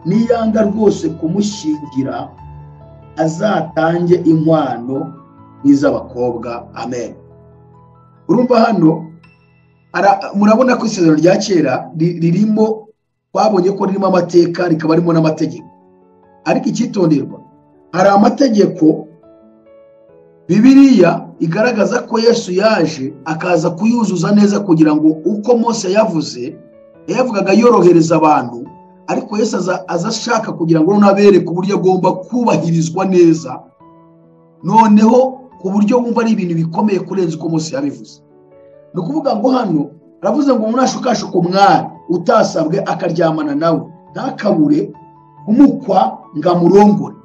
A: niyanga rwose kumushyingira, azatange inkwano n'iz'abakobwa. Amen. Urumva hano murabona ko isezerano rya kera ririmo, twabonye ko ririmo amateka rikaba ririmo n'amategeko. Ariko icyitonderwa, hari amategeko Bibiliya igaragaza ko Yesu yaje akaza kuyuzuza neza, kugira ngo uko Mose yavugaga yorohereza abantu, ariko Yesu aza ashaka kugira ngo nabereke uburyo agomba kubahirizwa neza, noneho ku buryo wumva ari ibintu bikomeye kurenza uko Mose yabivuze. Ni ukuvuga ngo hano aravuze ngo umuntu nashukashuka umwari utasabwe akaryamana nawe, ntakabure umukwa ngo amurongore.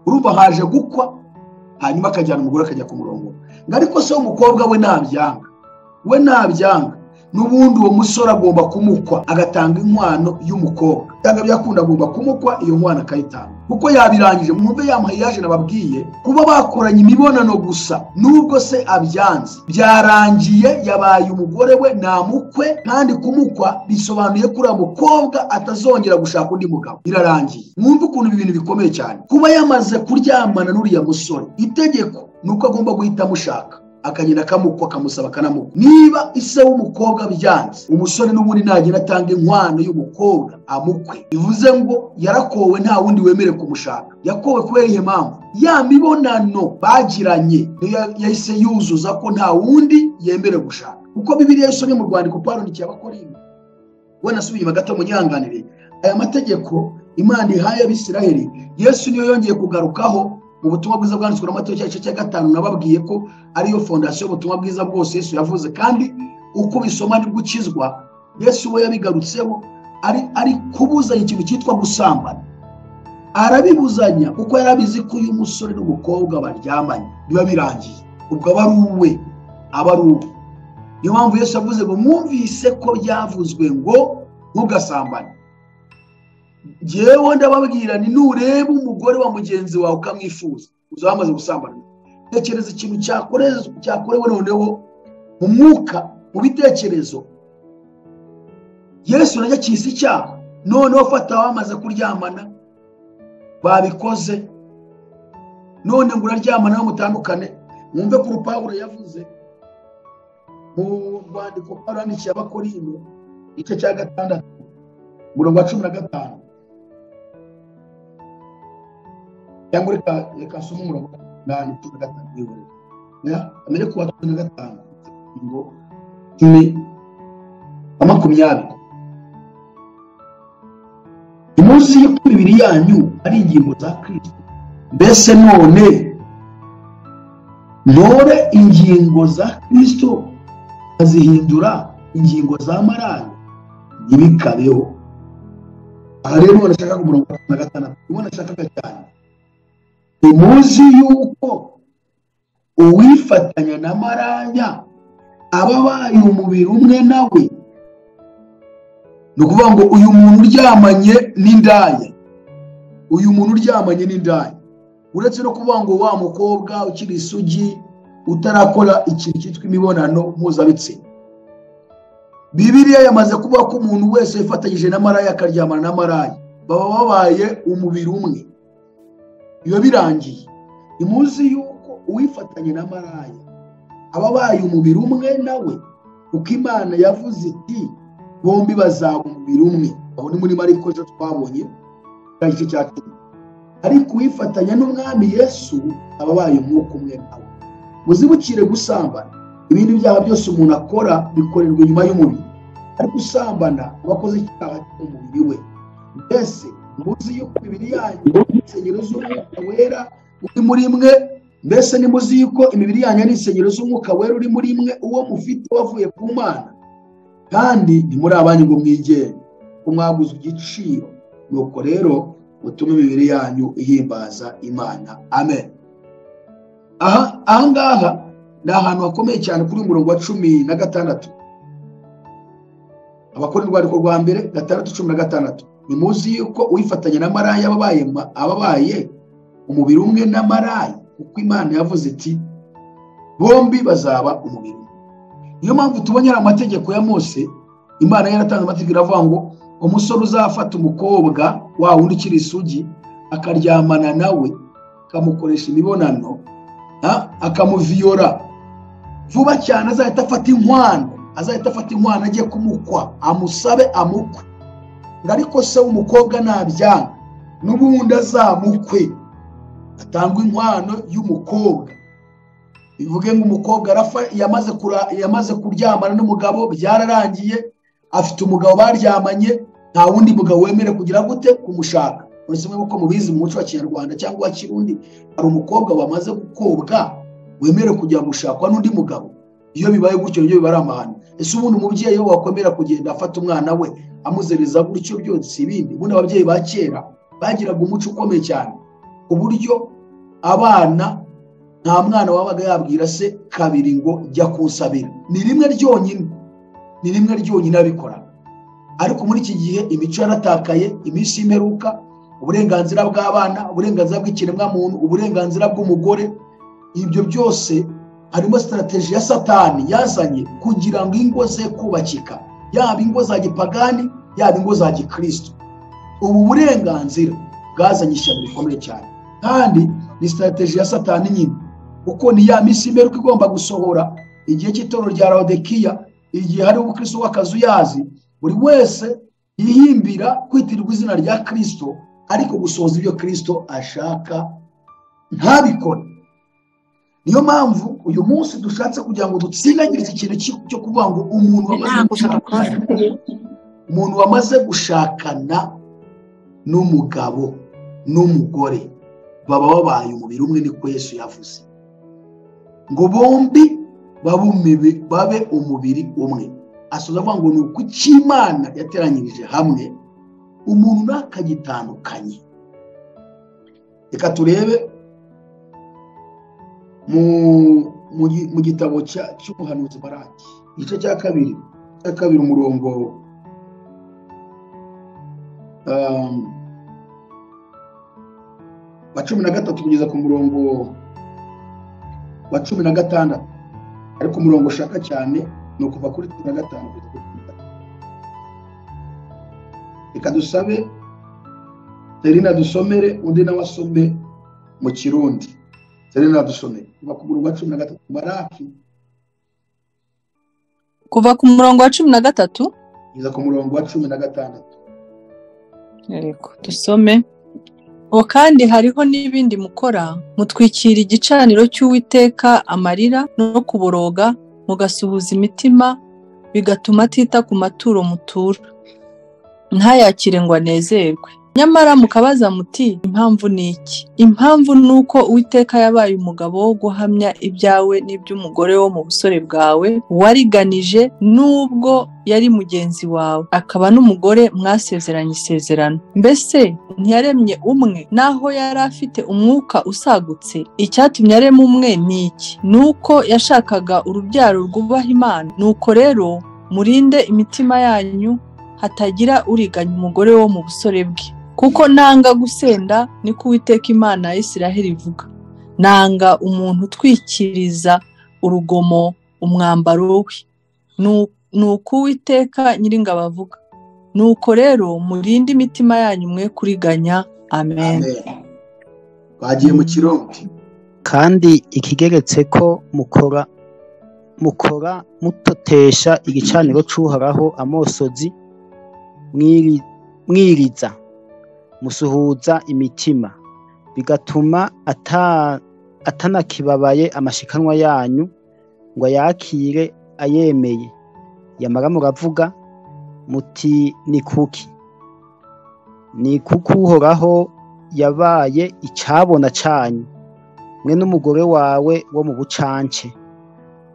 A: Urumva haje gukwa, hanyuma akajyana umugore akajya kumurongora. Ngo ariko se umukobwa we nabyanga, n'ubundi uwo musore agomba kumukwa, agatanga inkwano y'umukobwa. Cyangwa byakunda agomba kumukwa, iyo nkwano akayitanga, kuko yabirangije. Mwumve ya mahiyaje nababwiye, kuba bakoranye imibonano gusa nubwo se abyanze, byarangiye, yabaye umugore we, namukwe. Kandi kumukwa bisobanuye ko uriya mukobwa atazongera gushaka undi mugabo, birarangiye. Mwumve ukuntu ibi bintu bikomeye cyane. Kuba yamaze kuryamana n'uriya musore, itegeko nuko agomba guhita amushaka, akagenda akamukwa, akamusaba, akanamukwa. Niba ise w'umukobwa byanze, umusore n'ubundi nagenda atanga inkwano y'umukobwa amukwe. Bivuze ngo yarakowe, nta wundi wemere kumushaka. Yakowe kubera ihe mpamvu, ya mibonano bagiranye yahise yuzuza ko nta wundi yemere gushaka. Kuko Bibiliya yisomye mu rwandiko Pawulo y'Abakorinto, we nasubiye gato munyanganire, aya mategeko Imana ihaye Abisiraheli, Yesu niyo yongeye kugarukaho mu butumwa bwiza bwanditswe na Matayo cya 5 nababwiye ko ariyo fondasiyo y'ubutumwa bwiza bwose Yesu yavuze. Kandi uko bisoma nibwo ukizwa. Yesu we yabigarutseho, ari kubuzanya ikintu cyitwa gusambana. Arabibuzanya kuko yarabizi ko uyu musore n'umukobwa baryamanye biba birangiye, ubwo aba ari uwe. Niyo mpamvu Yesu yavuze ngo mwumvise ko byavuzwe ngo ntugasambane. Jewe ndababwira ni nureba umugore wa mugenzi wawe ukamwifuza, uzaba wamaze gusambana. Tekereza ikintu cyakorewe noneho mu mwuka, mu bitekerezo. Yesu najya cyisi icyaha, noneho fata wamaze kuryamana, babikoze, none ngo uraryamana no mutandukane. Mwumve ko Pawulo yavuze mu rwandiko Pawulo yandikiye Abakorinto igice cya 6 umurongo wa 15. Cyangwa reka soma umurongo wa 15 amere ku wa 15 ngo 10:20. Imuzi yuko imibiri yanyu ari ingingo za Kristo. Mbese none ntore ingingo za Kristo azihindura ingingo za maraya? Ntibikabeho. Aha rero ubona ashaka ku murongo wa 16, ubona ashaka cyane. Imuzi yuko uwifatanya na maraya aba abaye umubiri umwe nawe. Ni ukuvuga ngo uyu muntu uryamanye n'indaya, uyu muntu uryamanye n'indaya, uretse no kuvuga ngo wa mukobwa ukiri isugi utarakora ikintu cyitwa imibonano mpuzabitsina, Bibiliya yamaze kuvuga ko umuntu wese wifatanyije na maraya akaryamana na maraya baba babaye umubiri umwe. Iyo birangiye, imuzi yuko uwifatanye na maraya aba abaye umubiri umwe nawe, kuko Imana yavuze iti bombi bazaba umubiri umwe. Aho ni muri Mariko ejo twabonye igice cya 10. Ariko uwifatanya n'umwami Yesu aba abaye umwuka umwe nawe. Muzibukire gusambana, ibindi byaha byose umuntu akora bikorerwa inyuma y'umubiri, ariko usambana abakoze icyaha cy'umubiri we. Mbese muzi yuko imibiri yanyu insengero z'umwuka wera uri muri mwe. Mbese nimuzi yuko imibiri yanyu ari insengero z'umwuka wera uri muri mwe, uwo mufite wavuye ku Mana, kandi ntimuri abanyu ngo mwigenge, ko mwaguze igiciro. Nuko rero mutume imibiri yanyu ihimbaza Imana. Amen. Aha ngaha ni ahantu hakomeye cyane kuri umurongo wa 16. Abakorinto rwandiko rwa mbere 6:16. Nimuzi yuko uwifatanya na maraya ababaye umubiri umwe na maraya, kuko Imana yavuze iti bombi bazaba umubiri umwe. Niyo mpamvu tubonye amategeko ya Mose, Imana yaratanze amategeko iravuga ngo umusore uzafata umukobwa wa wundi ukiri isugi akaryamana nawe akamukoresha imibonano, akamuviyora, vuba cyane azahita afata inkwano agiye kumukwa, amusabe amukwe. Ariko se umukobwa nabyanga n'ubundi azamukwe, atangwa inkwano y'umukobwa. Bivuge ngo umukobwa arafa, yamaze kuryamana n'umugabo, byararangiye, afite umugabo baryamanye, nta wundi mugabo wemere kugira gute kumushaka. Uretse ko mubizi mu muco wa Kinyarwanda cyangwa wa Kirundi, hari umukobwa bamaze gukobwa wemere kujya gushakwa n'undi mugabo. Iyo bibaye gutyo byo bibara amahano. Ese ubundi umubyeyi we wakwemera kugenda afata umwana we amuzereza gutyo byose ibindi? Ubundi ababyeyi ba kera bagiraga umuco ukomeye cyane, ku buryo abana nta mwana wabaga yabwira se kabiri ngo jya kunsabira. Ni rimwe ryonyine abikora. Ariko muri iki gihe imico yaratakaye, iminsi imeruka, uburenganzira bw'abana, uburenganzira bw'ikiremwamuntu, uburenganzira bw'umugore, ibyo byose harimo strategy ya Satani yazanye kugira ngo ingo ze kubakika, yaba ingo za gipagani yaba ingo za gikristo. Ubu burenganzira bwazanye ishyano rikomeye cyane, kandi ni strategy ya Satani nyine, kuko ni ya misi imeruka igomba gusohora igihe cy'itoro rya Laodikiya, igihe hari ubukristo w'akazuyazi, buri wese yihimbira kwitirirwa izina rya Kristo, ariko gusohoza ibyo Kristo ashaka ntabikore. Niyo mpamvu uyu munsi dushatse kugira ngo dutsinganyirize ikintu cyo kuvuga ngo umuntu wamaze gushakana n'umugabo n'umugore baba babaye umubiri umwe, niko Yesu yavuze ngo bombi babe umubiri umwe. Asoza avuga ngo ni uko Imana yateranyirije hamwe umuntu nakagitandukanye. Reka turebe mu gitabo cy'umuhanuzi Baraki, igice cya kabiri umurongo wa 13 kugeza ku murongo wa 16. Ariko umurongo ushaka cyane ni ukuva kuri 15 kugeza kuri 16. Reka dusabe Serina dusomere, undi nawe asome mu Kirundi. Serina dusomere kuva ku murongo wa 13. Baraki
B: kuva ku murongo wa 13
A: kugeza ku murongo wa 16.
B: Ariko dusome. O kandi hariho n'ibindi mukora, mutwikira igicaniro cy'Uwiteka amarira no kuboroga, mugasuhuza imitima, bigatuma atita ku maturo mutura, ntayakire ngo anezerwe. Nyamara mukabaza muti impamvu ni iki? Impamvu ni uko Uwiteka yabaye umugabo wo guhamya ibyawe n'iby'umugore wo mu busore bwawe, wariganije n'ubwo yari mugenzi wawe, akaba n'umugore mwasezeranye isezerano. Mbese ntiyaremye umwe naho yari afite umwuka usagutse? Icyatumye arema umwe ni iki? Ni uko yashakaga urubyaro rwubaha Imana. Nuko rero murinde imitima yanyu hatagira uriganya umugore wo mu busore bwe. Kuko nanga gusenda, niko Uwiteka Imana ya Isiraheli ivuga. Nanga umuntu utwikiriza urugomo umwambaro we. Nuko Uwiteka Nyiringabo avuga. Nuko rero murinde imitima yanyu mwe kuriganya. Amen.
A: Bagiye mu kirongo.
D: Kandi ikigeretse ko mukora mutotesha igicaniro c'Uhoraho amosozi, mwiriza musuhuza imitima, bigatuma atanakibabaye amashikanwa yanyu ngo yakire ayemeye. Yamara muravuga muti ni kuki Uhoraho yabaye icabona canyu, mwe n'umugore wawe wo mu bucance,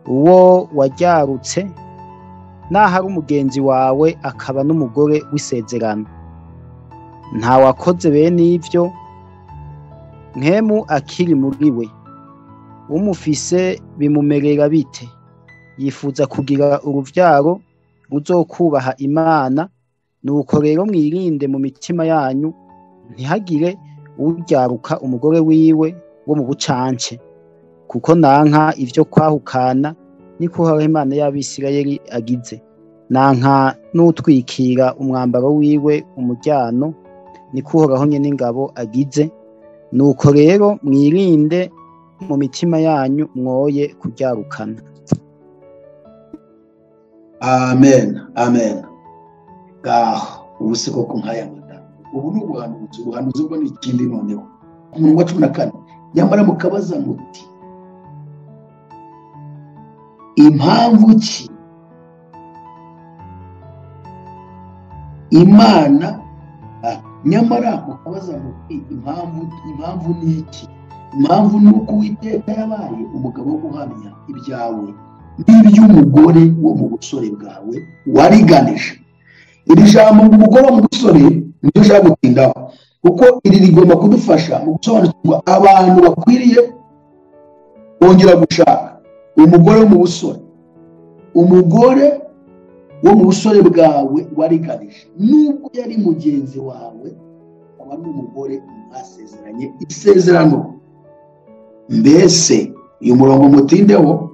D: uwo waryarutse, naho ari umugenzi wawe akaba n'umugore w'isezerano. Nta wakoze bene ivyo, nkemu akiri muri we. Umufise bimumerera bite? Yifuza kugira uruvyaro ruzokubaha Imana. Nuko rero mwirinde mu mitima yanyu ntihagire uryaruka umugore wiwe wo mu bucance, kuko nanka ivyo kwahukana, niko Uhoraho Imana y'Abisirayeli agize. Nanka n'utwikira umwambaro wiwe umuryano, niko Uhoraho Nyeningabo agize. Nuko rero mwirinde mu mitima yanyu mwoye kuryarukana.
A: Amen. Amen. Ubuse koko nkaya madamu. Ubu ni ubuhanuzi bwo n'ikindi noneho. Umurongo wa 14. Nyamara mukabaza muti impamvu ki Imana nyamara mukabaza muti impamvu ni iki? Impamvu ni uko Uwiteka yabaye umugabo wo guhamya ibyawe n'iby'umugore wo mu busore bwawe wariganije. Iri jambo ngo umugore wo mu busore niryo ushaka gutindaho, kuko iri rigomba kudufasha mu gusobanukirwa abantu bakwiriye bongera gushaka umugore wo mu busore. Umugore wo mu busore bwawe wariganije, nubwo yari mugenzi wawe, aba n'umugore mwasezeranye isezerano. Mbese uyu murongo mutindeho,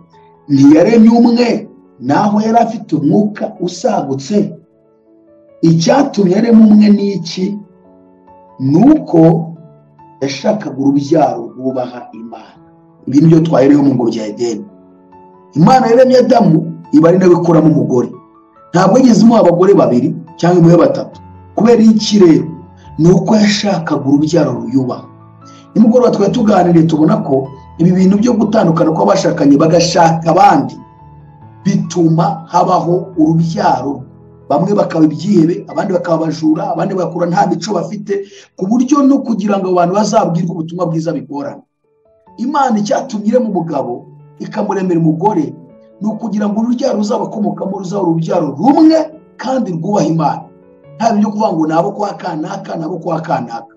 A: ntiyaremye umwe naho yari afite umwuka usagutse? Icyatumye arema umwe ni iki? Nuko yashakaga urubyaro rwubaha Imana. Ibi nibyo twahereyeho mu ngoro ya Edeni. Imana yaremye Adamu, iba ari nawe ikuramo umugore. Ntabwo yigeze imuha abagore babiri cyangwa imuhe batatu. Kubera iki rero? Nuko yashakaga urubyaro ruyubaha. Nimugoroba twari tuganiriye tubona ko ibi bintu byo gutandukana kw'abashakanye bagashaka abandi bituma habaho urubyaro. Bamwe bakaba ibyihebe, abandi bakaba abajura, abandi bakura nta mico bafite, ku buryo no kugira ngo abantu bazabwirwe ubutumwa bwiza bigorana. Imana icyatumye mu mugabo ikamuremera umugore ni ukugira ngo urubyaro ruzabakomokamo ruzaba urubyaro rumwe kandi rwubaha Imana. Nta byo kuvuga ngo nabo kwa kanaka nabo kwa kanaka.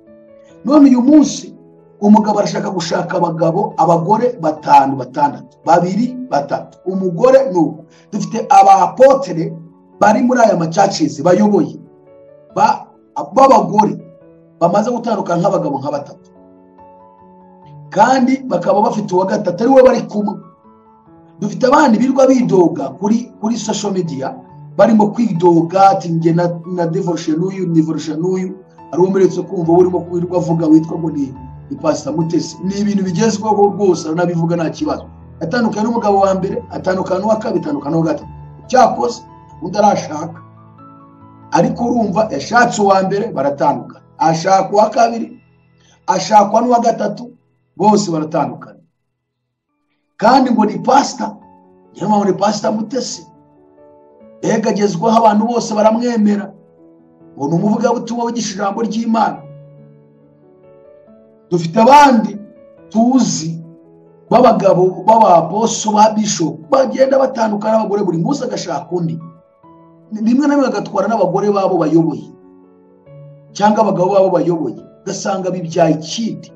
A: None uyu munsi umugabo arashaka gushaka abagore 5, 6, 2, 3. Umugore nuko dufite abapotere bari muri aya macacizi bayoboye b'abagore bamaze gutandukana nk'abagabo nka 3, kandi bakaba bafite uwa gatatu ari we bari kumwe. Dufite abandi birwa bidoga kuri social media, barimo kwidoga ati nge na devotion n'uyu ari umeretse kumva urimo kwirwa avuga witwa ngo ni Pastor Mutesi. Ni ibintu bigezweho rwose, nabivuga nta kibazo. Atandukana n'umugabo wa mbere, atandukana n'uwa kabiri, atandukana n'uwa gatatu. Cyakoze undi arashaka, ariko urumva yashatse uwa mbere baratandukana, ashaka uwa kabiri, ashakwa n'uwa gatatu, bose baratandukana. Kandi ngo ni pastor, nyuma ni Pastor Mutesi. yegagezwaho abantu bose baramwemera ngo ni umuvugabutumwa wigisha ijambo ry'Imana. Dufite abandi tuzi b'abagabo b'ababoso ba bishop bagenda batandukana n'abagore, buri munsi agashaka undi, rimwe na rimwe agatwara n'abagore babo bayoboye cyangwa abagabo babo bayoboye, gasanga bibyaye ikindi.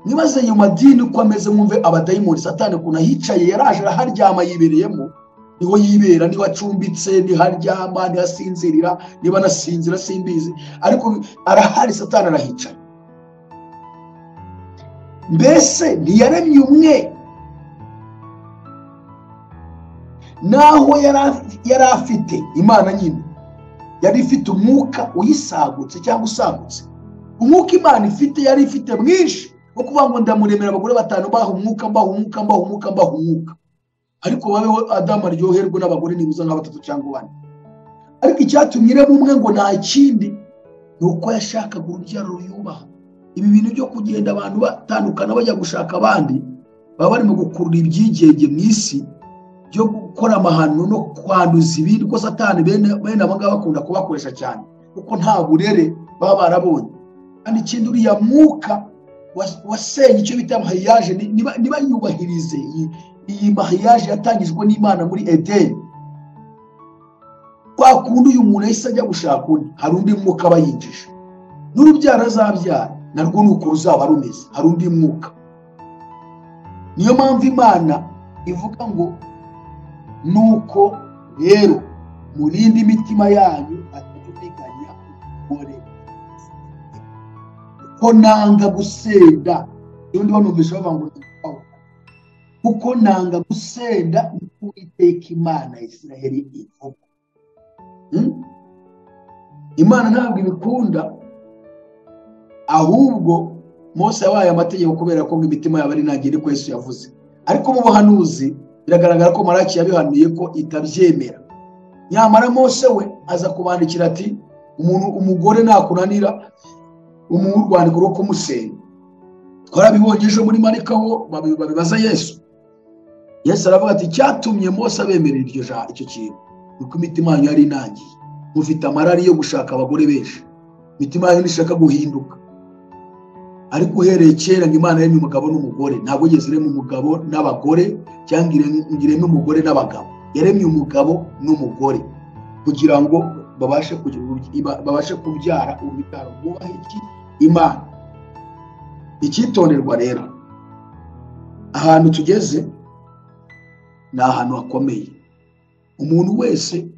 A: Nibaze ayo madini uko ameze, mwumve abadayimoni Satani ukuntu ahicaye, yaraje araharyama yibereyemo, niho yibera, niho acumbitse, niho aryama, niho asinzirira, niba anasinzira simbizi, ariko arahari, Satani arahicaye. Mbese ntiyaremye umwe, naho yari afite Imana nyine, yari ifite umwuka uyisagutse cyangwa usagutse. Umwuka Imana ifite yari ifite mwinshi, wo kuvuga ngo ndamuremera abagore 5 baha umwuka, ariko babeho Adamu aryoherwa n'abagore nibuza nka 3 cyangwa 4. Ariko icyatumye irema umwe ngo nta kindi, nuko yashakaga urubyaro ruyubaha. Ibi bintu byo kugenda abantu batandukana bajya gushaka abandi, baba barimo gukurura ibyigenge mu isi byo gukora amahano no kwanduza ibindi, ko Satani bene abangaba bakunda kubakoresha cyane, kuko nta burere baba barabonye. Kandi ikindi, uriya mwuka wasenye icyo bita mariage, niba yubahirize iyi mariage yatangijwe n'Imana muri Eden. Kwa kundi uyu muntu yahise ajya gushaka undi, hari undi mwuka bayinjije, n'urubyaro azabyara narwo nuko ruzaba rumeze, hari undi mwuka. Niyo mpamvu Imana ivuga ngo nuko rero murinde imitima yanyu atajudiganya umugore, kuko nanga gusenda. Undi banumvisha bavuga ngo kuko nanga gusenda Uwiteka Imana ya Isiraheli ivuga. Imana ntabwo ibikunda, ahubwo Mose yabaye amategeko kubera ko imitima yabo ari nagire ko Yesu yavuze. Ariko mu buhanuzi biragaragara ko Maraki yabihanuye ko itabyemera. Nyamara Mose we aza kubandikira ati umugore nakunanira umurwandiko rwo kumusenya. Twarabibonye ejo muri Marika ho babibaza Yesu. Yesu aravuga ati cyatumye Mose abemerera icyo kintu, nuko imitima yanyu yari inangiye, mufite amarari yo gushaka abagore benshi, imitima yanyu ishaka guhinduka. Ariko uhereye kera ngo Imana yaremye umugabo n'umugore, ntabwo yigeze irema umugabo n'abagore cyangwa ireme umugore n'abagabo. Yaremye umugabo n'umugore kugira ngo babashe kubyara urubyaro rwubaha Imana. Icyitonderwa rero, ahantu tugeze ni ahantu hakomeye. Umuntu wese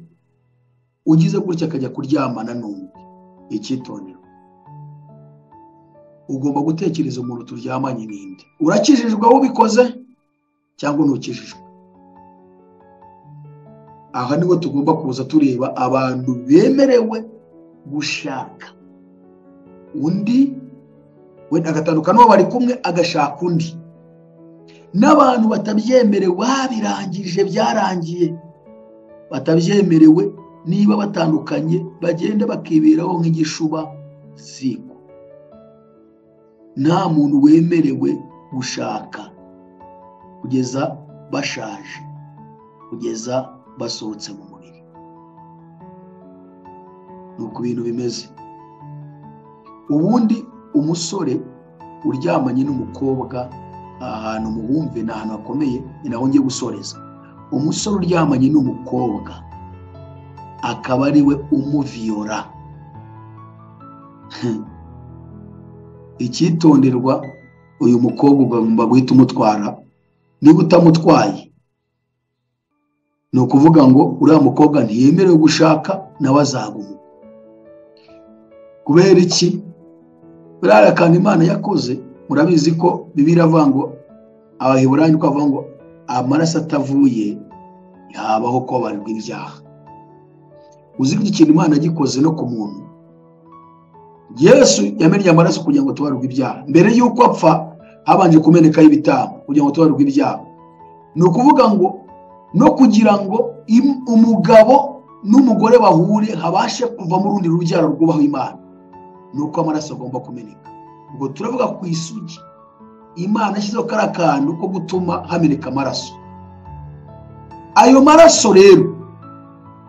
A: ugize gutya akajya kuryamana n'undi, icyitonderwa, ugomba gutekereza umuntu turyamanye n'indi, urakijijwe aho ubikoze cyangwa ntukijijwe. Aha niho tugomba kuza tureba abantu bemerewe gushaka undi, wenda agatandukana n'uwo bari kumwe agashaka undi, n'abantu batabyemerewe babirangije byarangiye, batabyemerewe niba batandukanye bagenda bakiberaho nk'igishuba ziko. Nta muntu wemerewe gushaka kugeza bashaje, kugeza basohotse mu mubiri. Nuko ibintu bimeze. Ubundi umusore uryamanye n'umukobwa, ahantu muhumve ni ahantu hakomeye, ni naho ngiye gusoreza. Umusore uryamanye n'umukobwa akaba ari we umuviyora, icyitonderwa, uyu mukobwa ugomba guhita umutwara. Niba utamutwaye, ni ukuvuga ngo uriya mukobwa ntiyemerewe gushaka, nawe azaguma. Kubera iki? Buriya kandi Imana yakoze, murabizi ko Bibiliya avuga ngo, Abaheburayo ko avuga ngo amaraso atavuye yabaho kubabarirwa ibyaha. Uzi ko ikintu Imana yagikoze no ku muntu. Yesu yamennye amaraso kugira ngo tubarirwe ibyaha. Mbere y'uko apfa habanje kumenekaho ibitambo kugira ngo tubarirwe ibyaha. Ni ukuvuga ngo no kugira ngo umugabo n'umugore bahure habashe kuvamo urundi rubyaro rwubaho Imana, nuko amaraso agomba kumeneka. Ubwo turavuga ku isugi Imana yashyizeho kari akantu ko gutuma hameneka amaraso. Ayo maraso rero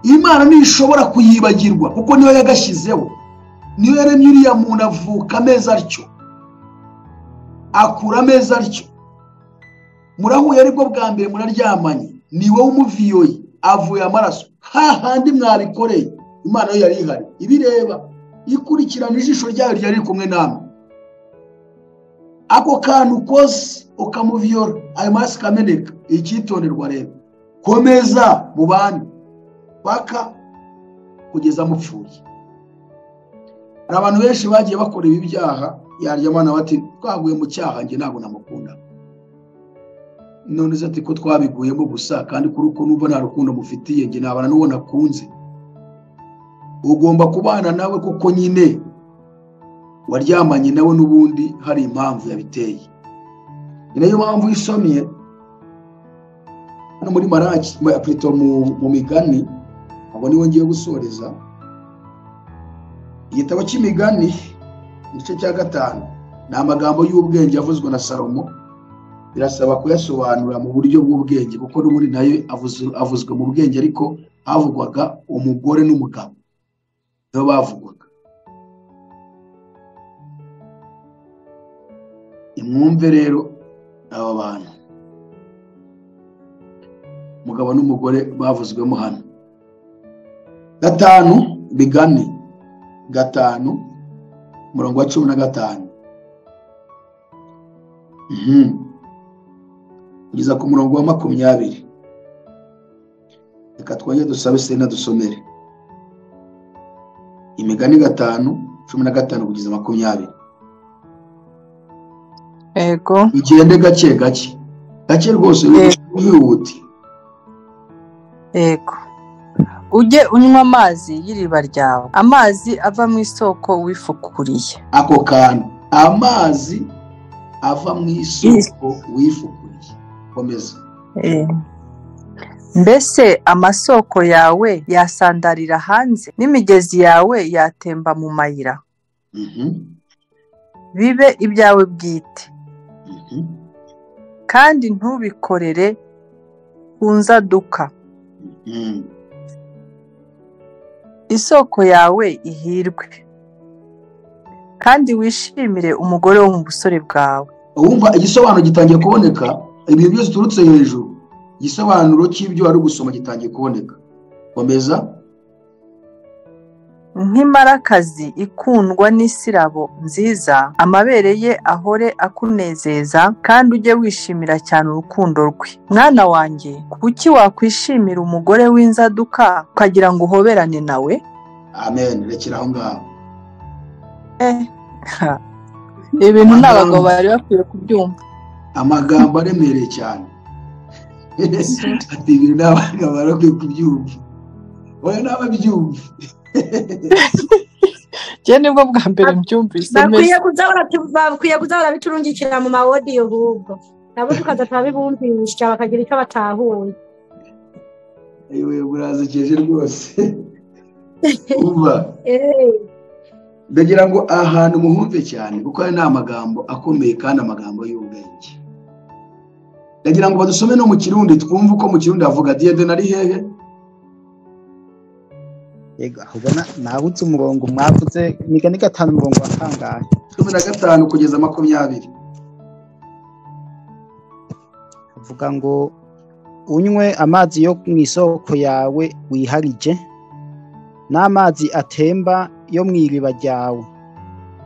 A: Imana ntishobora kuyibagirwa kuko niyo yagashyizeho, niyo yaremye uriya muntu avuka ameze atyo, akura ameze atyo, murahuye aribwo bwa mbere muraryamanye, ni wowe umuviyoye, avuye amaraso, hahandi mwabikoreye, Imana yo yari ihari ibireba, ikurikirana ijisho ryayo ryari kumwe namwe. Ako kantu kose ukamuviyora, ayo maraso akameneka, icyitonderwa rero, komeza mu bandi paka kugeza mupfuye. Hari abantu benshi bagiye bakora ibi byaha, yaryamana bati twaguye mu cyaha, njye ntabwo namukunda. None se ati ko twabiguyemo gusa, kandi kuri uko numva nta rukundo mufitiye, njye nabana n'uwo nakunze. Ugomba kubana nawe kuko nyine waryamanye nawe, n'ubundi hari impamvu yabiteye. Ni nayo mpamvu isomye hano muri Maraki, mu Migani, abo niwe ngiye gusoreza. Igitabo cy'Imigani igice cya 5 ni amagambo y'ubwenge yavuzwe na Salomo. Birasaba kuyasobanura mu buryo bw'ubwenge kuko n'ubundi nayo avuzwe mu bwenge, ariko havugwaga umugore n'umugabo nibo bavugwaga. Imwumve rero aba bantu, umugabo n'umugore bavuzwemo hano. 5 Migani 5 umurongo wa 15 kugeza ku murongo wa 20. Reka twongere dusabe Sena dusomere Imigani 5:15 kugeza 20.
B: Ego.
A: Ugende gake rwose, wihuti.
B: Ego. Ujye unywa amazi y'iriba ryawe, amazi ava mu isoko wifukuriye.
A: Ako kantu, amazi ava mu isoko wifukuriye. Komeza.
B: Mbese amasoko yawe yasandarira hanze, n'imigezi yawe yatemba mu mayira. Bibe ibyawe bwite, kandi ntubikorere ku nzaduka. Isoko yawe ihirwe, kandi wishimire umugore wo mu busore bwawe.
A: Wumva igisobanuro gitangiye kuboneka, ibintu byose turutse hejuru, igisobanuro cy'ibyo ari gusoma gitangiye kuboneka. Komeza.
B: Nk'imparakazi ikundwa n'isirabo nziza, amabere ye ahore akunezeza, kandi ujye wishimira cyane urukundo rwe. Mwana wanjye, kuki wakwishimira umugore w'inzaduka ukagira ngo uhoberane nawe?
A: Amen. Rekera aho ngaho.
B: Ibintu n'abagabo bari bakwiye kubyumva.
A: Amagambo aremereye cyane. Ati ibintu n'abagabo bari bakwiye kubyumva. Oya n'ababyumva.
B: Je nibwo bwa mbere mbyumvise.
E: Bakwiye kuza barabiturungikira mu mawodi y'ubwo. Nabo tukaza twabibumvisha bakagira icyo batahuye.
A: Ewe burazekeje rwose. Umva. Ndagira ngo ahantu muhumve cyane kuko ari n'amagambo akomeye kandi amagambo y'ubwenge. Ndagira ngo badusome no mu Kirundi twumve uko mu Kirundi avuga Diede nari hehe.
D: Yego ahubona nabutse umurongo mwavuze Imigani 5 umurongo wa kangahe?
A: 15 kugeza 20.
D: Avuga ngo unywe amazi yo mu isoko yawe wiharije, n'amazi atemba yo mu iriba ryawe.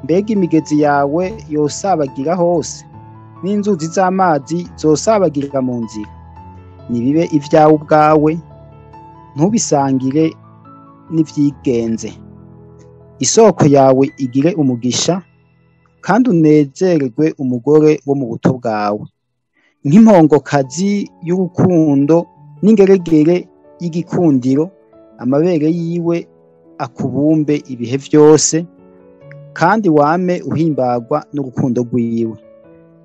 D: Mbega imigezi yawe yosabagira hose, n'inzuzi z'amazi zosabagira mu nzira. Nibibe ibyawe ubwawe, ntubisangire n'ivyigenze. Isoko yawe igire umugisha, kandi unezererwe umugore wo mu buto bwawe. Nk'impongokazi y'urukundo n'ingeregere y'igikundiro, amabere yiwe akubumbe ibihe byose, kandi wame uhimbagwa n'urukundo rwiwe.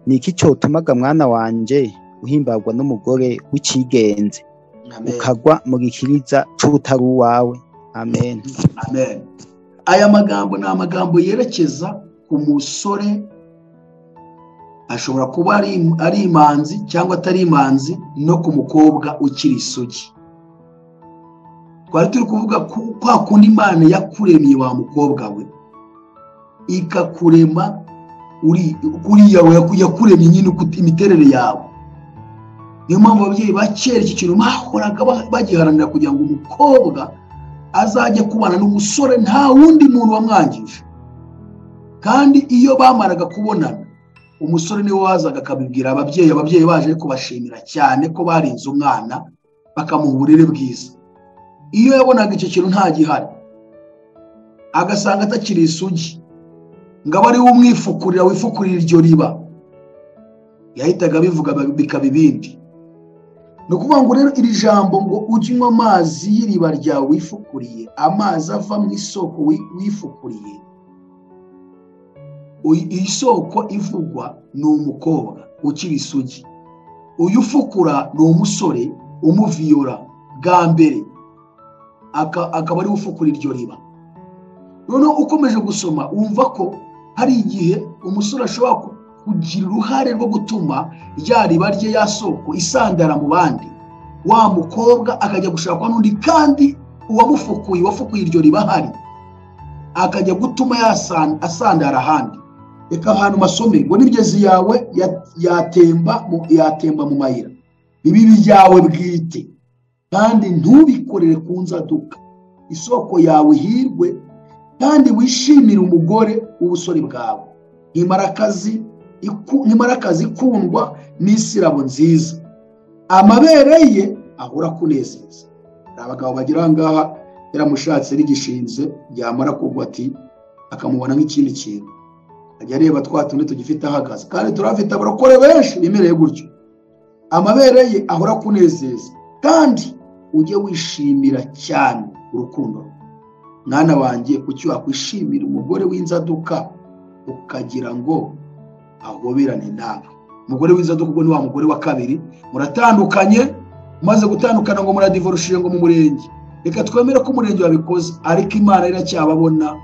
D: Niki cotumaga mwana wanje uhimbagwa n'umugore w'icigenze, ukagwa mu gikiriza c'utari uwawe. Amen.
A: Amen. Aya magambo ni amagambo yerekeza ku musore, ashobora kuba ari imanzi cyangwa atari imanzi, no ku mukobwa ukiri isugi. twari turi kuvuga kwa kundi Imana yakuremye wa mukobwa we ikakurema kuriya yakuremye nyine imiterere yawe. Niyo mpamvu ababyeyi bakera iki kintu bahoraga bagiharanira kugira ngo umukobwa azajye kubana n'umusore nta wundi muntu wamwangije. Kandi iyo bamaraga kubonana umusore niwe wazaga akabibwira ababyeyi baje kubashimira cyane ko barinze umwana bakamuha uburere bwiza. Iyo yabonaga icyo kintu nta gihari agasanga atakiri isugi ngo aba ari we wifukurira iryo riba, yahitaga bivuga bikaba ibindi. Ni ukuvuga ngo rero iri jambo ngo ujye unywa amazi y'iriba ryawe wifukuriye, amazi ava mu isoko wifukuriye. Iyi soko ivugwa ni umukobwa ukiri isugi, uyu ufukura ni umusore umuviyora bwa mbere akaba ari ufukura iryo riba. Noneho ukomeje gusoma wumva ko hari igihe umusore ashobora kugira uruhare rwo gutuma rya riba rye ya soko isandara mu bandi, wa mukobwa akajya gushakwa n'undi kandi wafukuye iryo riba ahari akajya gutuma asandara ahandi. Reka ahantu masome ngo n'imigezi yawe yatemba mu mayira, ibibi byawe bwite kandi ntub'ikorere ku nzaduka. Isoko yawe ihirwe kandi wishimire umugore w'ubusore bwawe, nk'imarakazi ikundwa n'isirabo nziza, amabere ye ahora kunezeza. Abagabo bagira ngaha yaramushatse rigishinze yamara kugwa ati akamubona nk'ikindi kintu, ajya areba twatundi tugifite ahagaze, kandi turafite abarokore benshi bimereye gutyo. Amabere ye ahora kunezeza kandi ujye wishimira cyane urukundo. Mwana wanjye kuki wakwishimira umugore w'inzaduka ukagira ngo ahoberane nawe? Umugore w'inzaduka ubwo ni wa mugore wa kabiri, muratandukanye, maze gutandukana ngo muradivorushije ngo mu murenge. Reka twemere ko umurenge wabikoze, ariko Imana iracyababona.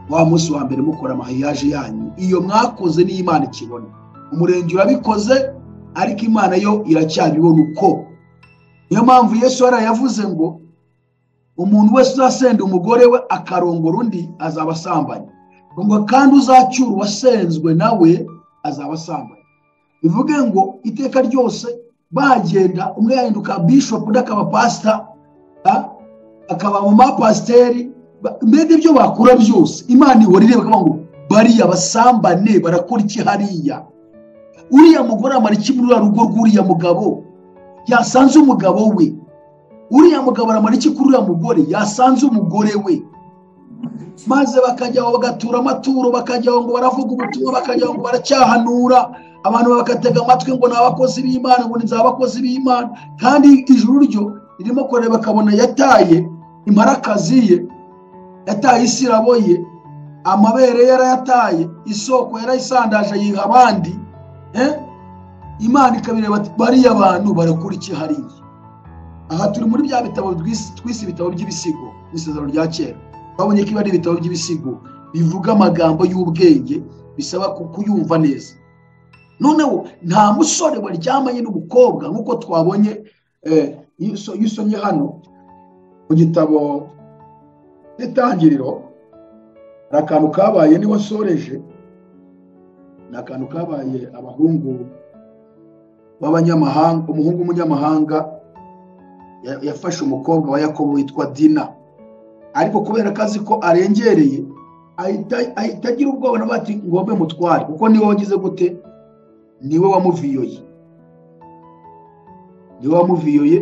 A: Wa munsi wa mbere mukora amahiyaje yanyu, iyo mwakoze ni Imana ikibona. Umurenge urabikoze ariko Imana yo iracyabibona uko. Niyo mpamvu Yesu yarayavuze ngo umuntu wese uzasenda umugore we akarongora undi azaba asambanye, ngo kandi uzacyura uwasenzwe nawe azaba asambanye. Bivuge ngo iteka ryose bagenda umwe yahinduka bishop undi akaba pastor, akaba mu mapasteri, mbega ibyo bakora byose Imana ihora ireba ngo bariya basambane barakora iki hariya. Uriya mugore amara iki muri rugo rw'uriya mugabo yasanze umugabo we? Uriya mugabo aramara iki kuri uriya mugore yasanze umugore we? Maze bakajyaho bagatura amaturo, bakajyaho ngo baravuga ubutumwa, bakajyaho ngo baracyahanura abantu, bakatega amatwi ngo ni abakozi b'Imana, ngo ni abakozi b'Imana. Kandi ijuru ryo ririmo kureba bakabona yataye imparakazi ye, yataye isirabo ye, amabere yarayataye, isoko yarayisandaje yiha abandi. Imana ikabireba bariya abantu barakora iki hariya? Aha turi muri bya bitabo twise ibitabo by'ibisigo n'isezerano rya kera. Babonye ko ari ibitabo by'ibisigo bivuga amagambo y'ubwenge, bisaba kuyumva neza. Noneho nta musore waryamanye n'umukobwa nk'uko twabonye yisomye hano mu gitabo cy'Itangiriro. Akantu kabaye ni wasoreje, n'akantu kabaye abahungu b'abanyamahanga. Umuhungu w'umunyamahanga yafashe umukobwa wa Yakobo witwa Dina, ariko kubera akazi ko arengereye ahita agira ubwoba na bati ngombe mutware, kuko niwe wagize gute, niwe wamuviyoye.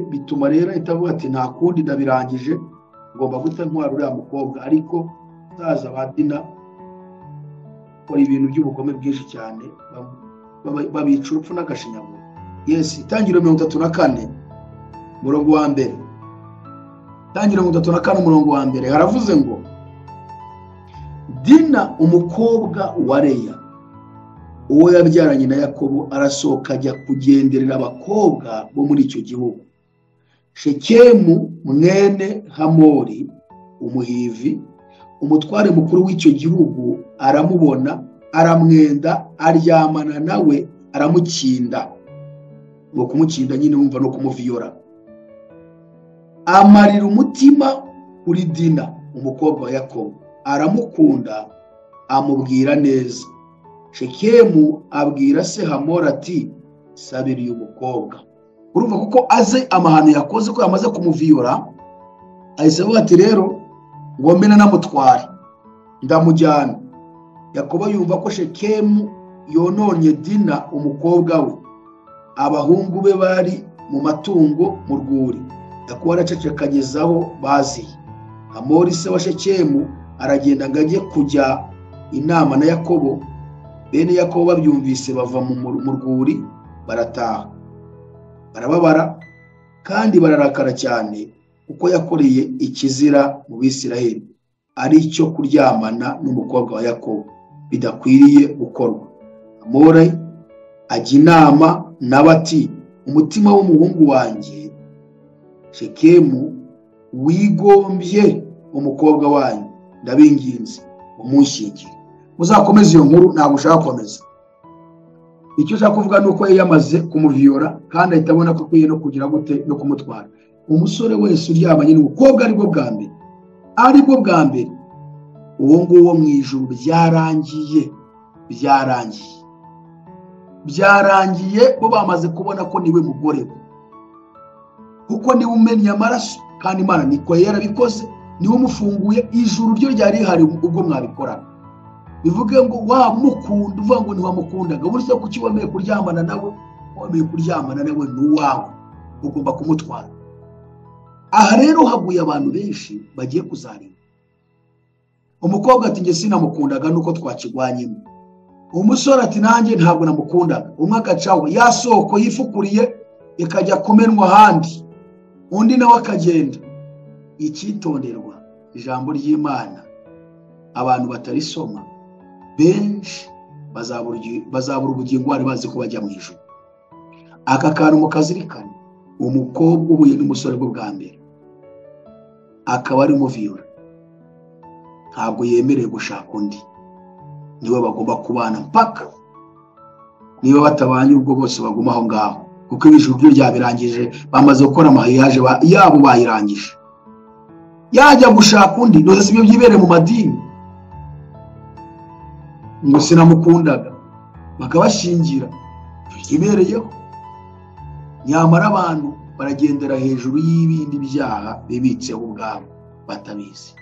A: Bituma rero itavuga ati nta kundi ndabirangije, ngomba guta ntwara uriya mukobwa. Ariko saza ba Dina kora ibintu by'ubugome bwinshi cyane, babica urupfu n'agashinyaguro. Yes, Itangiriro 34 umurongo wa mbere. Itangiriro 34 umurongo wa mbere haravuze ngo Dina umukobwa wa Leya uwo yabyaranye na Yakobo arasohoka ajya kugenderera abakobwa bo muri icyo gihugu. Shekemu mwene Hamori umuhivi, umutware mukuru w'icyo gihugu, aramubona, aramwenda, aryamana nawe, aramukinda. Ngo kumukinda nyine wumva no kumuviyora. Amarira umutima kuri Dina umukobwa wa Yakobo, aramukunda amubwira neza. Shekemu abwira se Hamori ati sabira uyu mukobwa. Urumva kuko aze amahano yakoze ko yamaze kumuviyora, ahise avuga ati rero ngombe namutware ndamujyana. Yakobo yumva ko Shekemu yononye Dina umukobwa we, abahungu be bari mu matungo mu rwuri. Yakobo aracecekagezaho baziye. Hamori se wa Shekemu aragenda ngo ajye kujya inama na Yakobo. Bene Yakobo babyumvise bava mu rwuri barataha, barababara kandi bararakara cyane kuko yakoreye ikizira mu Bisiraheli, ari cyo kuryamana n'umukobwa wa Yakobo, bidakwiriye gukorwa. Hamori ajya inama n'abati, umutima w'umuhungu wanjye Shekemu wigombye umukobwa wanyu, ndabinginze umunshyingire. Muzakomeza iyo nkuru, ntabwo ushaka komeza. Icyo ushaka kuvuga nuko yamaze kumuviyora kandi ahita abona ko akwiye no kugira gute no kumutwara. Umusore wese uryamanye n'umukobwa aribwo bwa mbere, uwo nguwo mu ijuru byarangiye bo bamaze kubona ko niwe mugore we, kuko niwe umennye amaraso kandi Imana niko yarabikoze, niwe umufunguye. Ijuru ryo ryari rihari ubwo mwabikorana. Bivuge ngo wamukunda, uvuga ngo ntiwamukundaga, burya kuki wemeye kuryamana nawe? Wemeye kuryamana nawe n'uwawe, ugomba kumutwara. Aha rero haguye abantu benshi bagiye kuzarimba. Umukobwa ati nge sinamukundaga nuko twakigwanyemo. Umusore ati nanjye ntabwo namukundaga. Umwe agacaho ya soko yifukuriye ikajya kumenwa ahandi, undi nawe akagenda. Icyitonderwa, ijambo ry'Imana abantu batarisoma benshi bazabura ubugingo bari bazi ko bajya mu ijuru. Aka kantu mukazirikana, umukobwa uhuye n'umusore bwa mbere akaba ari muviyora, ntabwo yemereye gushaka undi, niwe bagomba kubana mpaka. Niba batabanye ubwo bose baguma aho ngaho, kuko ijuru ryo ryabirangije, bamaze gukora amahiyaje yabo bayirangije. Yajya gushaka undi, none sibyo byibere mu madini ngo sinamukundaga bakabashingira, ibereyeho. Nyamara abantu baragendera hejuru y'ibindi byaha bibitseho ubwabo batabizi,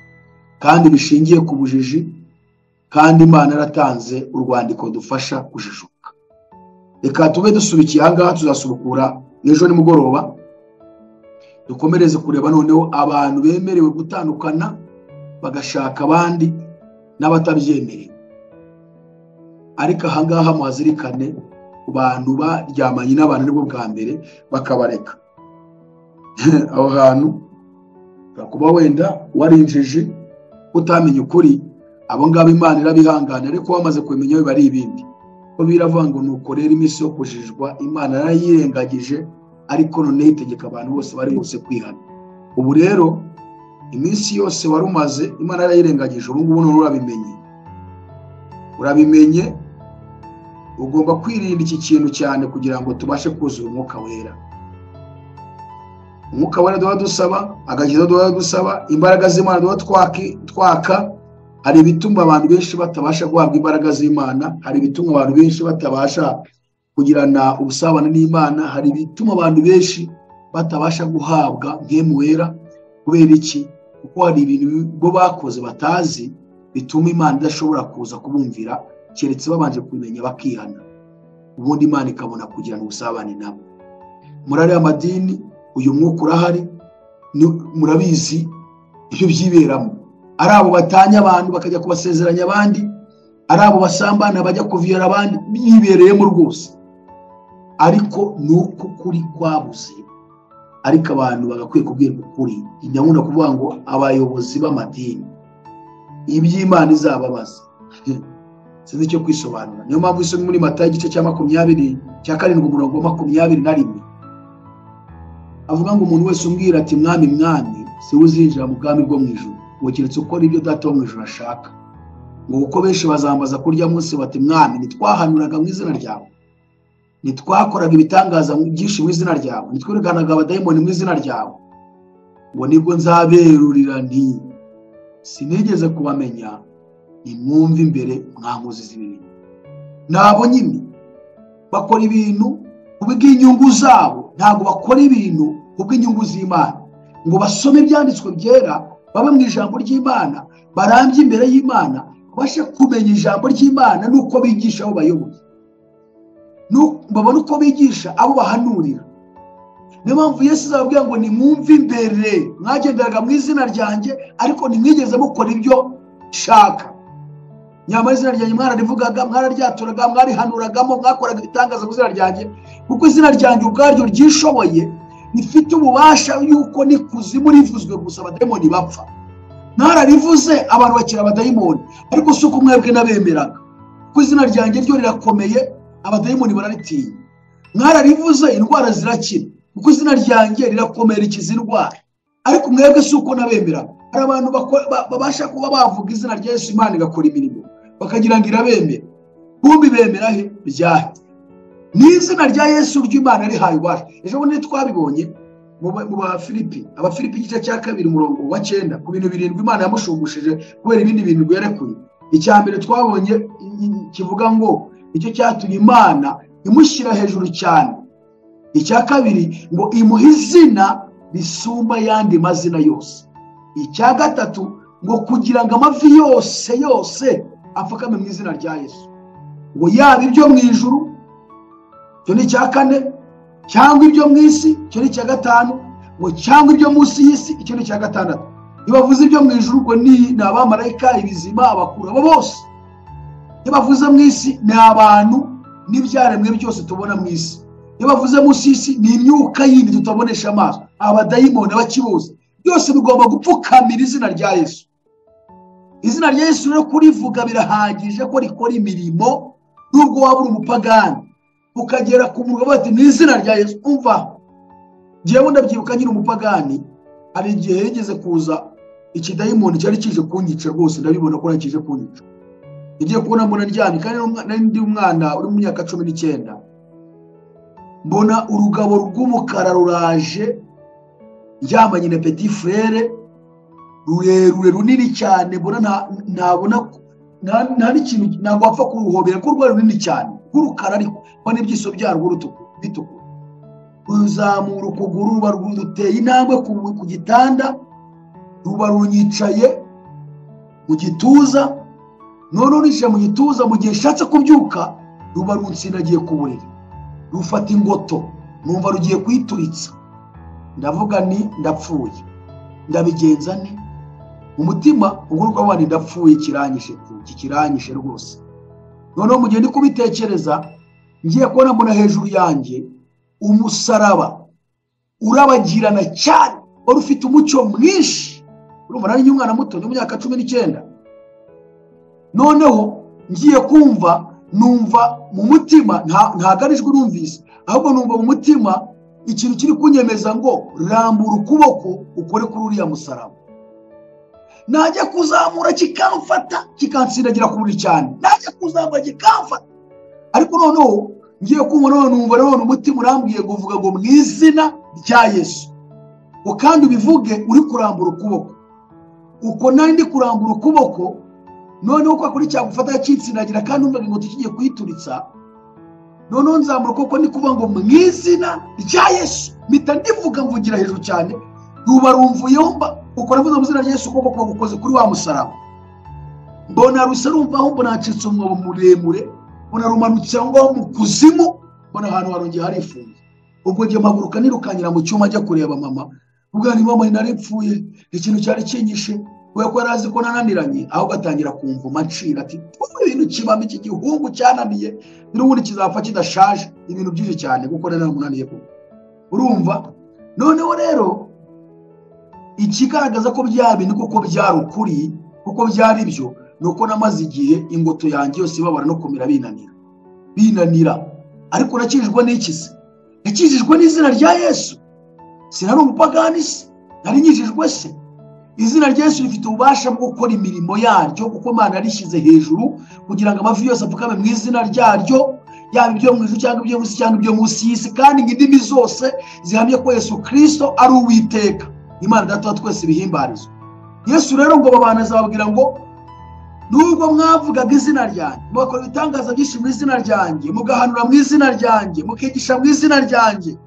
A: kandi bishingiye ku bujiji, kandi Imana yaratanze urwandiko dufasha kujijuka. Reka tube dusubikiye aha ngaha, tuzasubukura ejo nimugoroba, dukomereze kureba noneho abantu bemerewe gutandukana bagashaka abandi n'abatabyemerewe. Ariko aha ngaha muhazirikane ku bantu baryamanye n'abantu nibwo bwa mbere bakabareka. Aho hantu kuba wenda warinjije utamenye ukuri, abo ngabo Imana irabihangana, ariko wamaze kumenya biba ari ibindi. Ko biravuga ngo nuko rero iminsi yo kujijwa Imana yarayirengagije, ariko none itegeka abantu bose bari bose kwihana. Ubu rero iminsi yose wari umaze Imana yarayirengagije, ubu ngubu none urabimenye. Ugomba kwirinda iki kintu cyane kugira ngo tubashe kuzura umwuka wera. Umwuka wera duha dusaba, agakiza duha dusaba, imbaraga z'Imana duha twaka. Hari ibituma abantu benshi batabasha guhabwa imbaraga z'Imana, hari ibituma abantu benshi batabasha kugirana ubusabane n'Imana, hari ibituma abantu benshi batabasha guhabwa mpemu wera. Kubera iki? Kuko hari ibintu bo bakoze batazi bituma Imana idashobora kuza kubumvira, keretse babanje kumenya bakihana, ubundi Imana ikabona kugirana ubusabane nabo. Muri ariya madini uyu mwuka urahari, murabizi ibyo byiberamo. Ari abo batanya abantu bakajya kubasezeranya abandi, ari abo basambana bajya kuviyara abandi, bibereyemo rwose. Ariko nuko kuri kwabuze, ariko abantu bagakwiye kubwirwa ukuri. Nyamuna kuvuga ngo abayobozi b'amadini iby'Imana izababaza sinzi icyo kwisobanura. Niyo mpamvu isomye muri Matayo igice cya 20:21 avuga ngo umuntu wese umbwira ati mwami mwami, si uzinjira mu bwami bwo mu ijuru, ngo keretse ukora ibyo Data wo mu ijuru ashaka. Ngo uko benshi bazambaza kurya munsi bati mwami, nitwahanuraga mu izina ryawe, nitwakoraga ibitangaza byinshi mu izina ryawe, nitwirukanaga abadayimoni mu izina ryawe, ngo nibwo nzaberurira nti sinigeze kubamenya, nimwumve imbere mwankozi z'ibibi. Nabo nyine bakora ibintu kubw'inyungu zabo, ntabwo bakora ibintu kubw'inyungu z'Imana. Ngo basome ibyanditswe byera, babe mu ijambo ry'Imana, barambye imbere y'Imana, bashe kumenya ijambo ry'Imana nuko bigisha abo bayoboye, babona uko bigisha abo bahanurira. Niyo mpamvu Yesu azababwira ngo nimwumve imbere, mwagenderaga mu izina ryanjye ariko ntimwigeze mukora ibyo nshaka. Nyamara izina ryanjye mwararivugaga, mwararyaturaga, mwarihanuragamo, mwakoraga ibitangaza mu izina ryanjye, kuko izina ryanjye ubwaryo ryishoboye, rifite ububasha yuko n'ikuzimu rivuzwe gusa abadayimoni bapfa. Mwararivuze abantu bakira abadayimoni, ariko si uko mwebwe n'abemeraga, kuko izina ryanjye ryo rirakomeye, abadayimoni bararitinya. Mwararivuze indwara zirakira, kuko izina ryanjye rirakomeye rikiza indwara, ariko mwebwe si uko n'abemeraga. Hari abantu babasha kuba bavuga izina rya Yesu, Imana igakora imirimo, bakagira ngo irabemera. Kumbi bemera he? Byahe. Ni izina rya Yesu ry'Imana rihaye ububasha. Ejo bundi twabibonye mu Bafilipi, Abafilipi igice cya 2 umurongo wa 9, ku bintu 7 Imana yamushumbishije kubera ibindi bintu yarekuye. Icya mbere twabonye kivuga ngo icyo cyatumye Imana imushyira hejuru cyane. Icya kabiri ngo imuha izina risumba yandi mazina yose. Icya gatatu ngo kugira ngo amavi yose apfukame mu izina rya Yesu, ngo yaba ibyo mu ijuru, cyo ni icya 4, cyangwa ibyo mu isi, cyo ni icya 5, ngo cyangwa ibyo munsi y'isi, icyo ni icya 6. Nibavuze ibyo mu ijuru ngo ni abamarayika, ibizima, abakuru, abo bose. Nibavuze mu isi ni abantu n'ibyaremwe byose tubona mu isi. Nibavuze munsi y'isi ni imyuka yindi tutabonesha amaso, abadayimoni, abakibuza, byose bigomba gupfukamira izina rya Yesu. Izina rya Yesu rero kurivuga birahagije ko rikora imirimo, nubwo waba uri umupagani ukagera ku muntu bati ni izina rya Yesu. Umva, ngewe ndabyibuka nyine umupagani, hari igihe yigeze kuza ikidayimoni cyari kije kunyica rwose, ndabibona ko nakije kunyica. Igiye kubona mbona ryani, kandi ndi umwana uri mu myaka 19, mbona urugabo rw'umukara ruraje ryamanye na petit frere rurerure runini cyane, mbona ntabona nta n'ikintu, ntabwo wapfa kuruhobera ko rwari runini cyane, rw'urukara ariko mbona ibyiso byarwo bitukura. Ruzamura ukuguru, ruba ruteye intambwe ku gitanda, ruba runyicaye mu gituza. None urishe mu gituza, mu gihe nshatse kubyuka ruba runsinagiye ku buriri, rufata ingoto, numva rugiye kwituritsa. Ndavuga ni ndapfuye, ndabigenza ne? Umutima uguruka wandi ndapfuye, kiranyishe rwose. None mu gihe ndi kubitekereza, ngiye kubona mbona hejuru yanjye umusaraba urabagirana cyane, wari ufite umucyo mwinshi. Urumva nari umwana muto, mu myaka 19. Noneho ngiye kumva, numva mu mutima, ntagarijwe numvise, ahubwo numva mu mutima ikintu kiri kunyemeza ngo rambura ukuboko ukore kuri uriya musaraba. Najya kuzamura kikamfata, kikansindagira kuri cyane, najya kuzamura kikamfata. Ariko noneho ngiye kumva, numva none umutima urambwiye ngo uvuga ngo mu izina rya Yesu, ngo kandi ubivuge uri kurambura ukuboko. Uko nari ndi kurambura ukuboko, noneho uko akuri cyagufata yakitsinagira, kandi umva ngo tukigiye kwituritsa. Noneho nzamura ukuboko ndi kuvuga ngo mu izina rya Yesu, mpita ndivuga mvugira hejuru cyane, ruba rumvuyeho, uko navuze mu izina rya Yesu, ukuboko gukoze kuri wa musaraba. Mbona rusa rumvaho, mbona hacitse umwobo muremure, mbona rumanutse aho ngaho mu kuzimu, mbona ahantu harongeye harifunze. Ubwo ngiye mpaguruka nirukanyira mu cyuma njya kureba mama, ubwo ni mama naripfuye, ikintu cyari kinyishe, we ko yarazi ko nananiranye, aho gatangira kumvuma ncira ati ibintu kibamo iki gihungu cyananiye, n'ubundi kizapfa kidashaje, ibintu byinshi cyane kuko naramunaniye ko. Urumva? Noneho rero ikigaragaza ko bya bintu kuko byari ukuri, kuko byari byo, nuko namaze igihe ingoto yanjye yose ibabara no kumira binanira. Ariko nakijijwe n'iki se? Nakijijwe n'izina rya Yesu. Sinari umupagani se, nari nyijijwe se. Izina rya Yesu rifite ububasha bwo gukora imirimo yaryo, kuko Imana yarishyize hejuru kugira ngo amavi yose apfukame mu izina ryaryo, yaba ibyo mu ijuru cyangwa ibyo munsi cyangwa ibyo munsi y'isi, kandi indimi zose zihamye ko Yesu Kristo ari Uwiteka. Imana Data wa twese ibihimbarizo. Yesu rero ngo babana azababwira ngo nubwo mwavugaga izina ryanjye, mugakora ibitangaza byinshi mu izina ryanjye, mugahanura mu izina ryanjye, mukigisha mu izina ryanjye,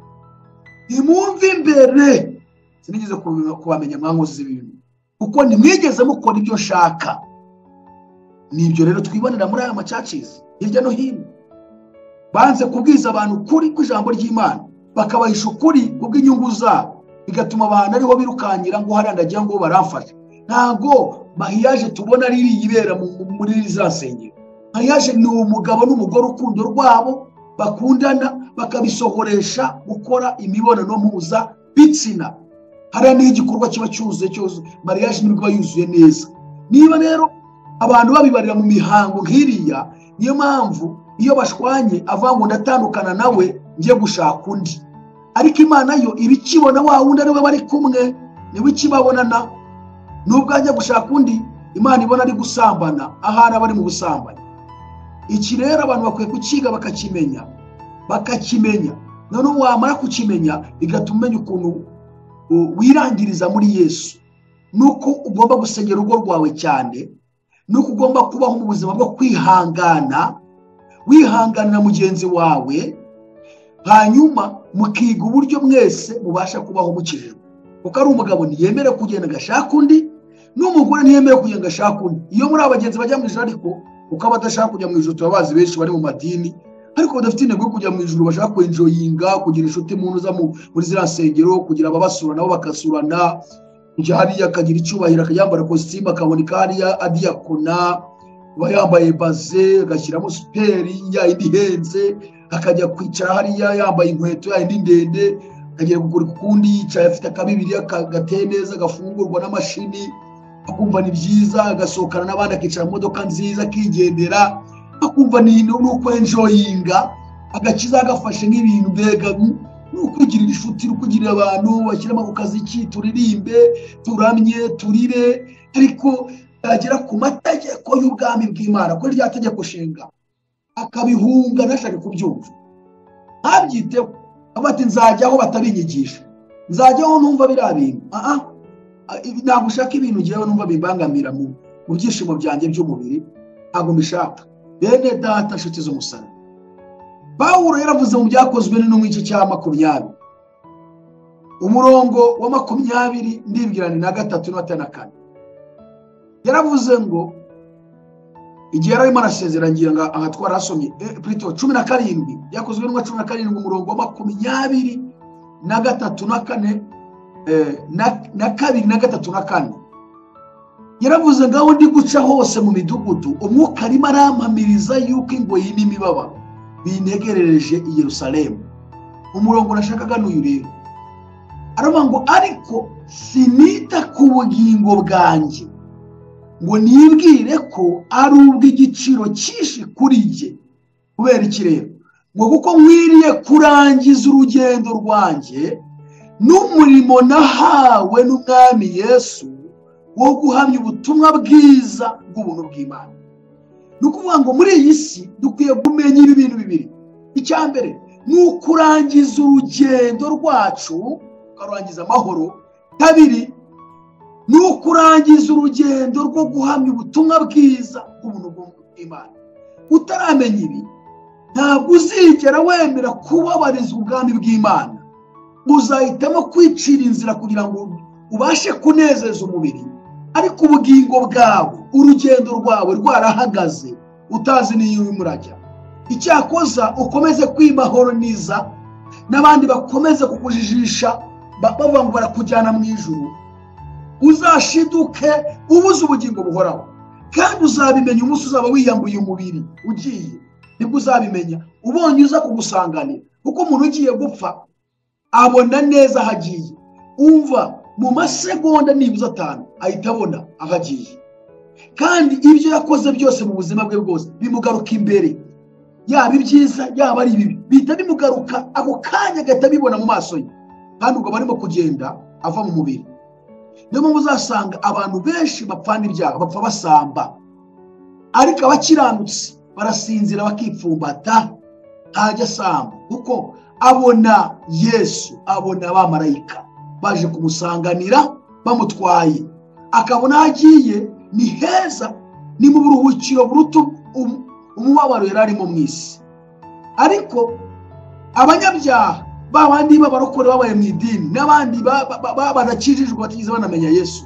A: ntimwumve imbere sinigeze kubamenya mwankoze ibintu kuko ntimwigeze mukora ibyo nshaka. Nibyo rero twibonera muri aya macacizi hirya no hino, banze kubwiza abantu ukuri kw'ijambo ry'Imana, bakabahisha ukuri kubw'inyungu zabo, bigatuma abantu ariho birukankira ngo harandagira ngo baramfashe. Ntago mariage tubona riri yibera muri za nsengero. Mariage ni umugabo n'umugore urukundo rwabo bakundana bakabisohoresha gukora imibonano mpuza bitsina. Hariya niho igikorwa kiba cyuzuye cyose, mariage nibwo yuzuye neza. Niba rero abantu babibarira mu mihango nk'iriya, niyo mpamvu iyo bashwanye avuga ngo ndatandukana nawe ngiye gushaka undi, ariko Imana yo ibikibona wa wundi ari we bari kumwe, niwe ikibabonana. Nubwo ajya gushaka undi, Imana ibona ari gusambana ahari abari mu busambanyi. Iki rero abantu bakwiye kukiga bakakimenya. None wamara kukimenya bigatuma umenya ukuntu wirangiriza muri Yesu, nuko ugomba gusengera urugo rwawe cyane, nuko ugomba kubaho mu buzima bwo wihanganira mugenzi wawe, hanyuma mukiga uburyo mwese mubasha kubaho mukijijwe. Kuko ari umugabo ntiyemere kugenda agashaka undi, n'umugore ntiyemere kugenda agashaka undi. Iyo muri abagenzi bajya mu ijuru, ariko uko abadashaka kujya mu ijuru turabazi benshi bari mu madini, ariko badafite intego yo kujya mu ijuru, bashaka kwenjoyinga, kugira inshuti muri ziriya nsengero, kugira ababasura nabo bakasurana, kujya hariya akagira icyubahiro, akayambara kositimu, akaboneka hariya adiyakona, aba yambaye baze, agashyiramo superi yindi ihenze, akajya kwicara hariya yambaye inkweto yindi ndende, akagera kugura ukundi yicaye afite akabibiri gateye neza gafungurwa n'amashini, akumva ni byiza, agasohokana n'abandi akicara mu modoka nziza akigendera, akumva ni uko enjoyinga, agakiza agafashe nk'ibintu mbega ukugirira inshuti, ukugirira abantu, bashyiramo ku kazi ki, turirimbe, turamye, turire, ariko yagera ku mategeko y'ubwami bw'Imana, ko rya tegeko nshinga akabihunga ntashake kubyumva, ntabyiteho. Abati nzajyaho batabinyigisha, nzajyaho numva biriya bintu, ntabwo ushaka ibintu ngewe numva bimbangamira mu byishimo byanjye by'umubiri, ntabwo mbishaka. Bene data nshuti z'umusaraba, Pawulo yaravuze mu byakozwe n'intumwa igice cya 20 umurongo wa 20 ndibwirane na 3 na 4, yaravuze ngo igihe yarimo arasezera ngira ngo aha twarasomye plutôt 17 byakozwe n'intumwa 17 umurongo wa 20 na 3 na 4 na 2 na 3 na 4, yaravuze ngaho ndi guca hose mu midugudu, umwuka arimo arampamiriza yuko ingoyi n'imibabaro binegerereje i Yerusalemu. Umurongo nashakaga n'uyu rero, aravuga ngo ariko sinita ku bugingo bwanjye ngo nibwire ko ari ubw'igiciro cyinshi kuri jye. Kubera iki rero? Ngo kuko nkwiriye kurangiza urugendo rwanjye n'umurimo nahawe n'Umwami Yesu wo guhamya ubutumwa bwiza bw'ubuntu bw'Imana. Nukuvuga ngo muri iyi si dukwiye kumenya ibi bintu bibiri. Icya mbere ni ukurangiza urugendo rwacu, ukarangiza amahoro. Kabiri ni ukurangiza urugendo rwo guhamya ubutumwa bwiza bw'ubuntu bw'Imana. Utaramenya ibi ntabwo uzigera wemera kubabarizwa ubwami bw'Imana. Uzahitamo kwicira inzira kugira ngo ubashe kunezeza umubiri, ariko ubugingo bwawe, urugendo rwawe rwarahagaze, utazi n'iyo urimo urajya. Icyakoza ukomeze kwimahoroniza, n'abandi bakomeze kukujijisha bavuga ngo barakujyana mu ijuru, uzashiduke ubuze ubugingo buhoraho. Kandi uzabimenya umunsi uzaba wiyambuye umubiri ugiye, nibwo uzabimenya ubonye uza kugusanganira. Kuko umuntu ugiye gupfa abona neza aho agiye, umva mu masegonda nibuze 5 ahita abona aho agiye. Kandi ibyo yakoze byose mu buzima bwe bwose bimugaruka imbere, yaba ibyiza yaba ari ibibi, bihita bimugaruka ako kanya agahita bibona mu maso ye, kandi ubwo barimo kugenda ava mu mubiri. Niyo mpamvu uzasanga abantu benshi bapfana ibyaha, bapfa basamba, ariko abakiranutsi barasinzira bakipfumbata, ntajya asamba, kuko abona Yesu, abona abamarayika baje kumusanganira bamutwaye, akabona agiye ni heza, ni mu buruhukiro buruta umubabaro yari arimo mu isi. Ariko abanyabyaha babandi b'abarokore babaye mu idini n'abandi badakijijwe batigeze banamenya Yesu,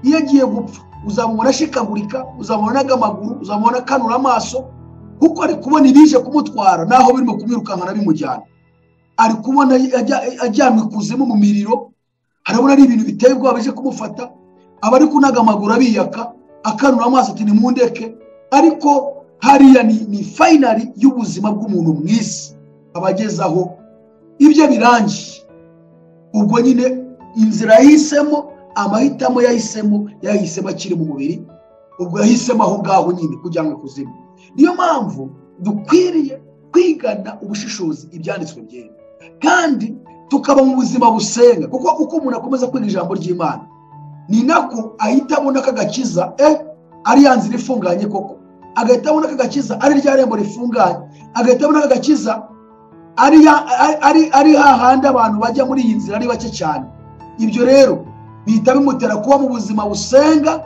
A: iyo agiye gupfa uzamubona ashikagurika, uzamubona n'agamaguru, uzamubona akanura amaso, kuko ari kubona ibije kumutwara naho birimo kumwirukankana bimujyana. Ari kubona ajyanwe kuzimu mu miriro, harabona ari ibintu biteye ubwoba bije kumufata, abari kunaga amaguru abiyaka, akanura amaso ati nimundeke. Ariko hariya ni finali y'ubuzima bw'umuntu mu isi, abagezaho ibyo birangiye. Ubwo nyine inzira yahisemo, amahitamo yahisemo akiri mu mubiri, ubwo yahisemo aho ngaho nyine kujyanwa kuzimu. Niyo mpamvu dukwiriye kwigana ubushishozi ibyanditswe byera, kandi tukaba mu buzima busenga, kuko uko umuntu akomeza kwiga ijambo ry'Imana ni nako ahita abona kagakiza ari yanzira ifunganye, koko agahita abona kagakiza ari rya rembo rifunganye, agahita abona kagakiza ari hahandi abantu bajya muri iyi nzira ari bake cyane. Ibyo rero bihita bimutera kuba mu buzima busenga,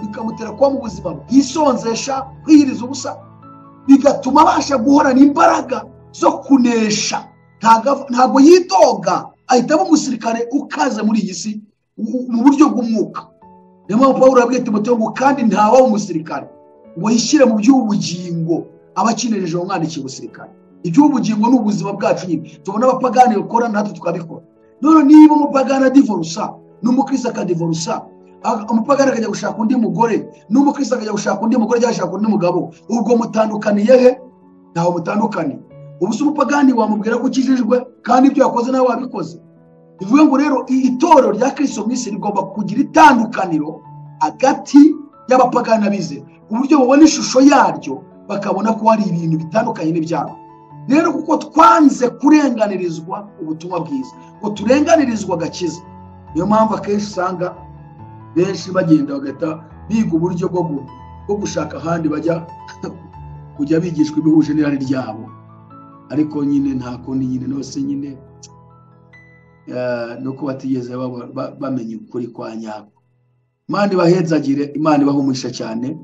A: bikamutera kuba mu buzima bwisonzesha, kwiyiriza ubusa, bigatuma abasha guhorana imbaraga zo kunesha. Ntabwo yitoga, ahita aba umusirikare ukaze muri iyi si mu buryo bw'umwuka. Niyo mpamvu Pawulo yabwiye Timoteyo ngo kandi ntawe umusirikare ngo yishyire mu by'ubugingo aba akenereje umwandikiye ubusirikare. Iby'ubugingo ni ubuzima bwacu nyine tubona abapagani bakora, natwe tukabikora. None niba umupagani adivorusa n'umukristo akadivorusa, umupagani akajya gushaka undi mugore n'umukristo akajya gushaka undi mugore cyangwa ashaka undi mugabo, ubwo mutandukaniye he? Ntaho mutandukaniye. Ubu se umupagani wamubwira ko ukijijwe kandi ibyo yakoze nawe wabikoze? Bivuga ngo rero itorero rya Kristo mu isi rigomba kugira itandukaniro hagati y'abapagani n'abizera, uburyo babona ishusho yaryo bakabona ko hari ibintu bitandukanye n'ibyabo. Rero kuko twanze kurenganirizwa ubutumwa bwiza, ngo turenganirizwa agakiza, niyo mpamvu akenshi usanga benshi bagenda bagahita biga uburyo bwo gushaka ahandi bajya kujya bigishwa ibihuje n'irari ryabo. Ariko nyine nta kundi nyine nose nyine nuko batigeze bamenya ukuri kwa nyako. Imana ibahezagire, Imana ibahumurisha cyane.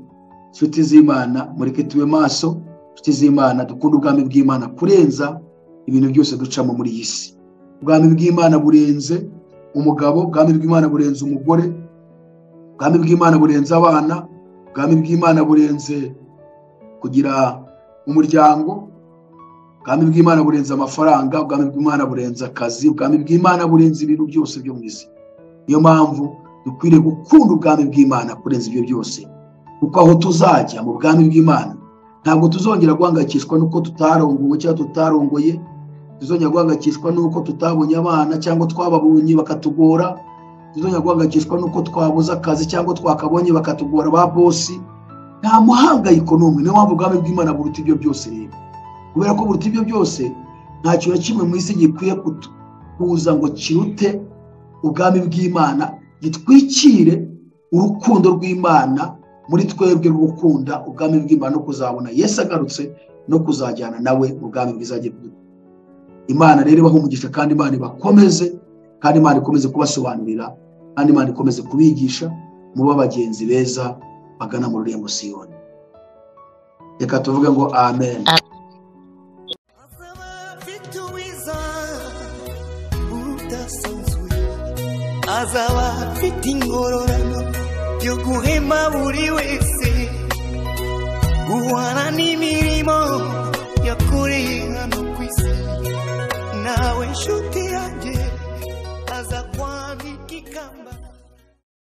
A: Nshuti z'Imana, mureke tube maso. Nshuti z'Imana, dukunda ubwami bw'Imana kurenza ibintu byose ducamo muri iyi si. Ubwami bw'Imana burenze umugabo, ubwami bw'Imana burenze umugore, ubwami bw'Imana burenze abana, ubwami bw'Imana burenze kugira umuryango, ubwami bw'Imana burenze amafaranga, ubwami bw'Imana burenze akazi, ubwami bw'Imana burenze ibintu byose byo mu isi. Niyo mpamvu dukwiriye gukunda ubwami bw'Imana kurenza ibyo byose, kuko aho tuzajya mu bwami bw'Imana ntabwo tuzongera guhangayikishwa nuko tutarongowe cyangwa tutarongoye, tuzongera guhangayikishwa nuko tutabonye abana cyangwa twababonye bakatugora, tuzongera guhangayikishwa nuko twabuze akazi cyangwa twakabonye bakatugora ba bosi. Nta muhangayiko n'umwe. Niyo mpamvu ubwami bw'Imana buruta ibyo byose rero, kubera ko buruta ibyo byose nta kintu kimwe mu isi gikwiye kuza ngo kirute ubwami bw'Imana, gitwikire urukundo rw'Imana muri twebwe rwo gukunda ubwami bw'Imana no kuzabona Yesu agarutse no kuzajyana nawe mu bwami bwizagiye. Imana rero ibaha umugisha, kandi Imana ibakomeze, kandi Imana ikomeze kubasobanurira, kandi Imana ikomeze kubigisha muba bagenzi beza bagana mu rurembo Siyoni. Reka tuvuge ngo amen.
C: Azaba afite ingororano yo guhema buri wese, guhana n'imirimo yakoreye hano ku isi. Nawe nshuti yanjye aza kwambika ikamba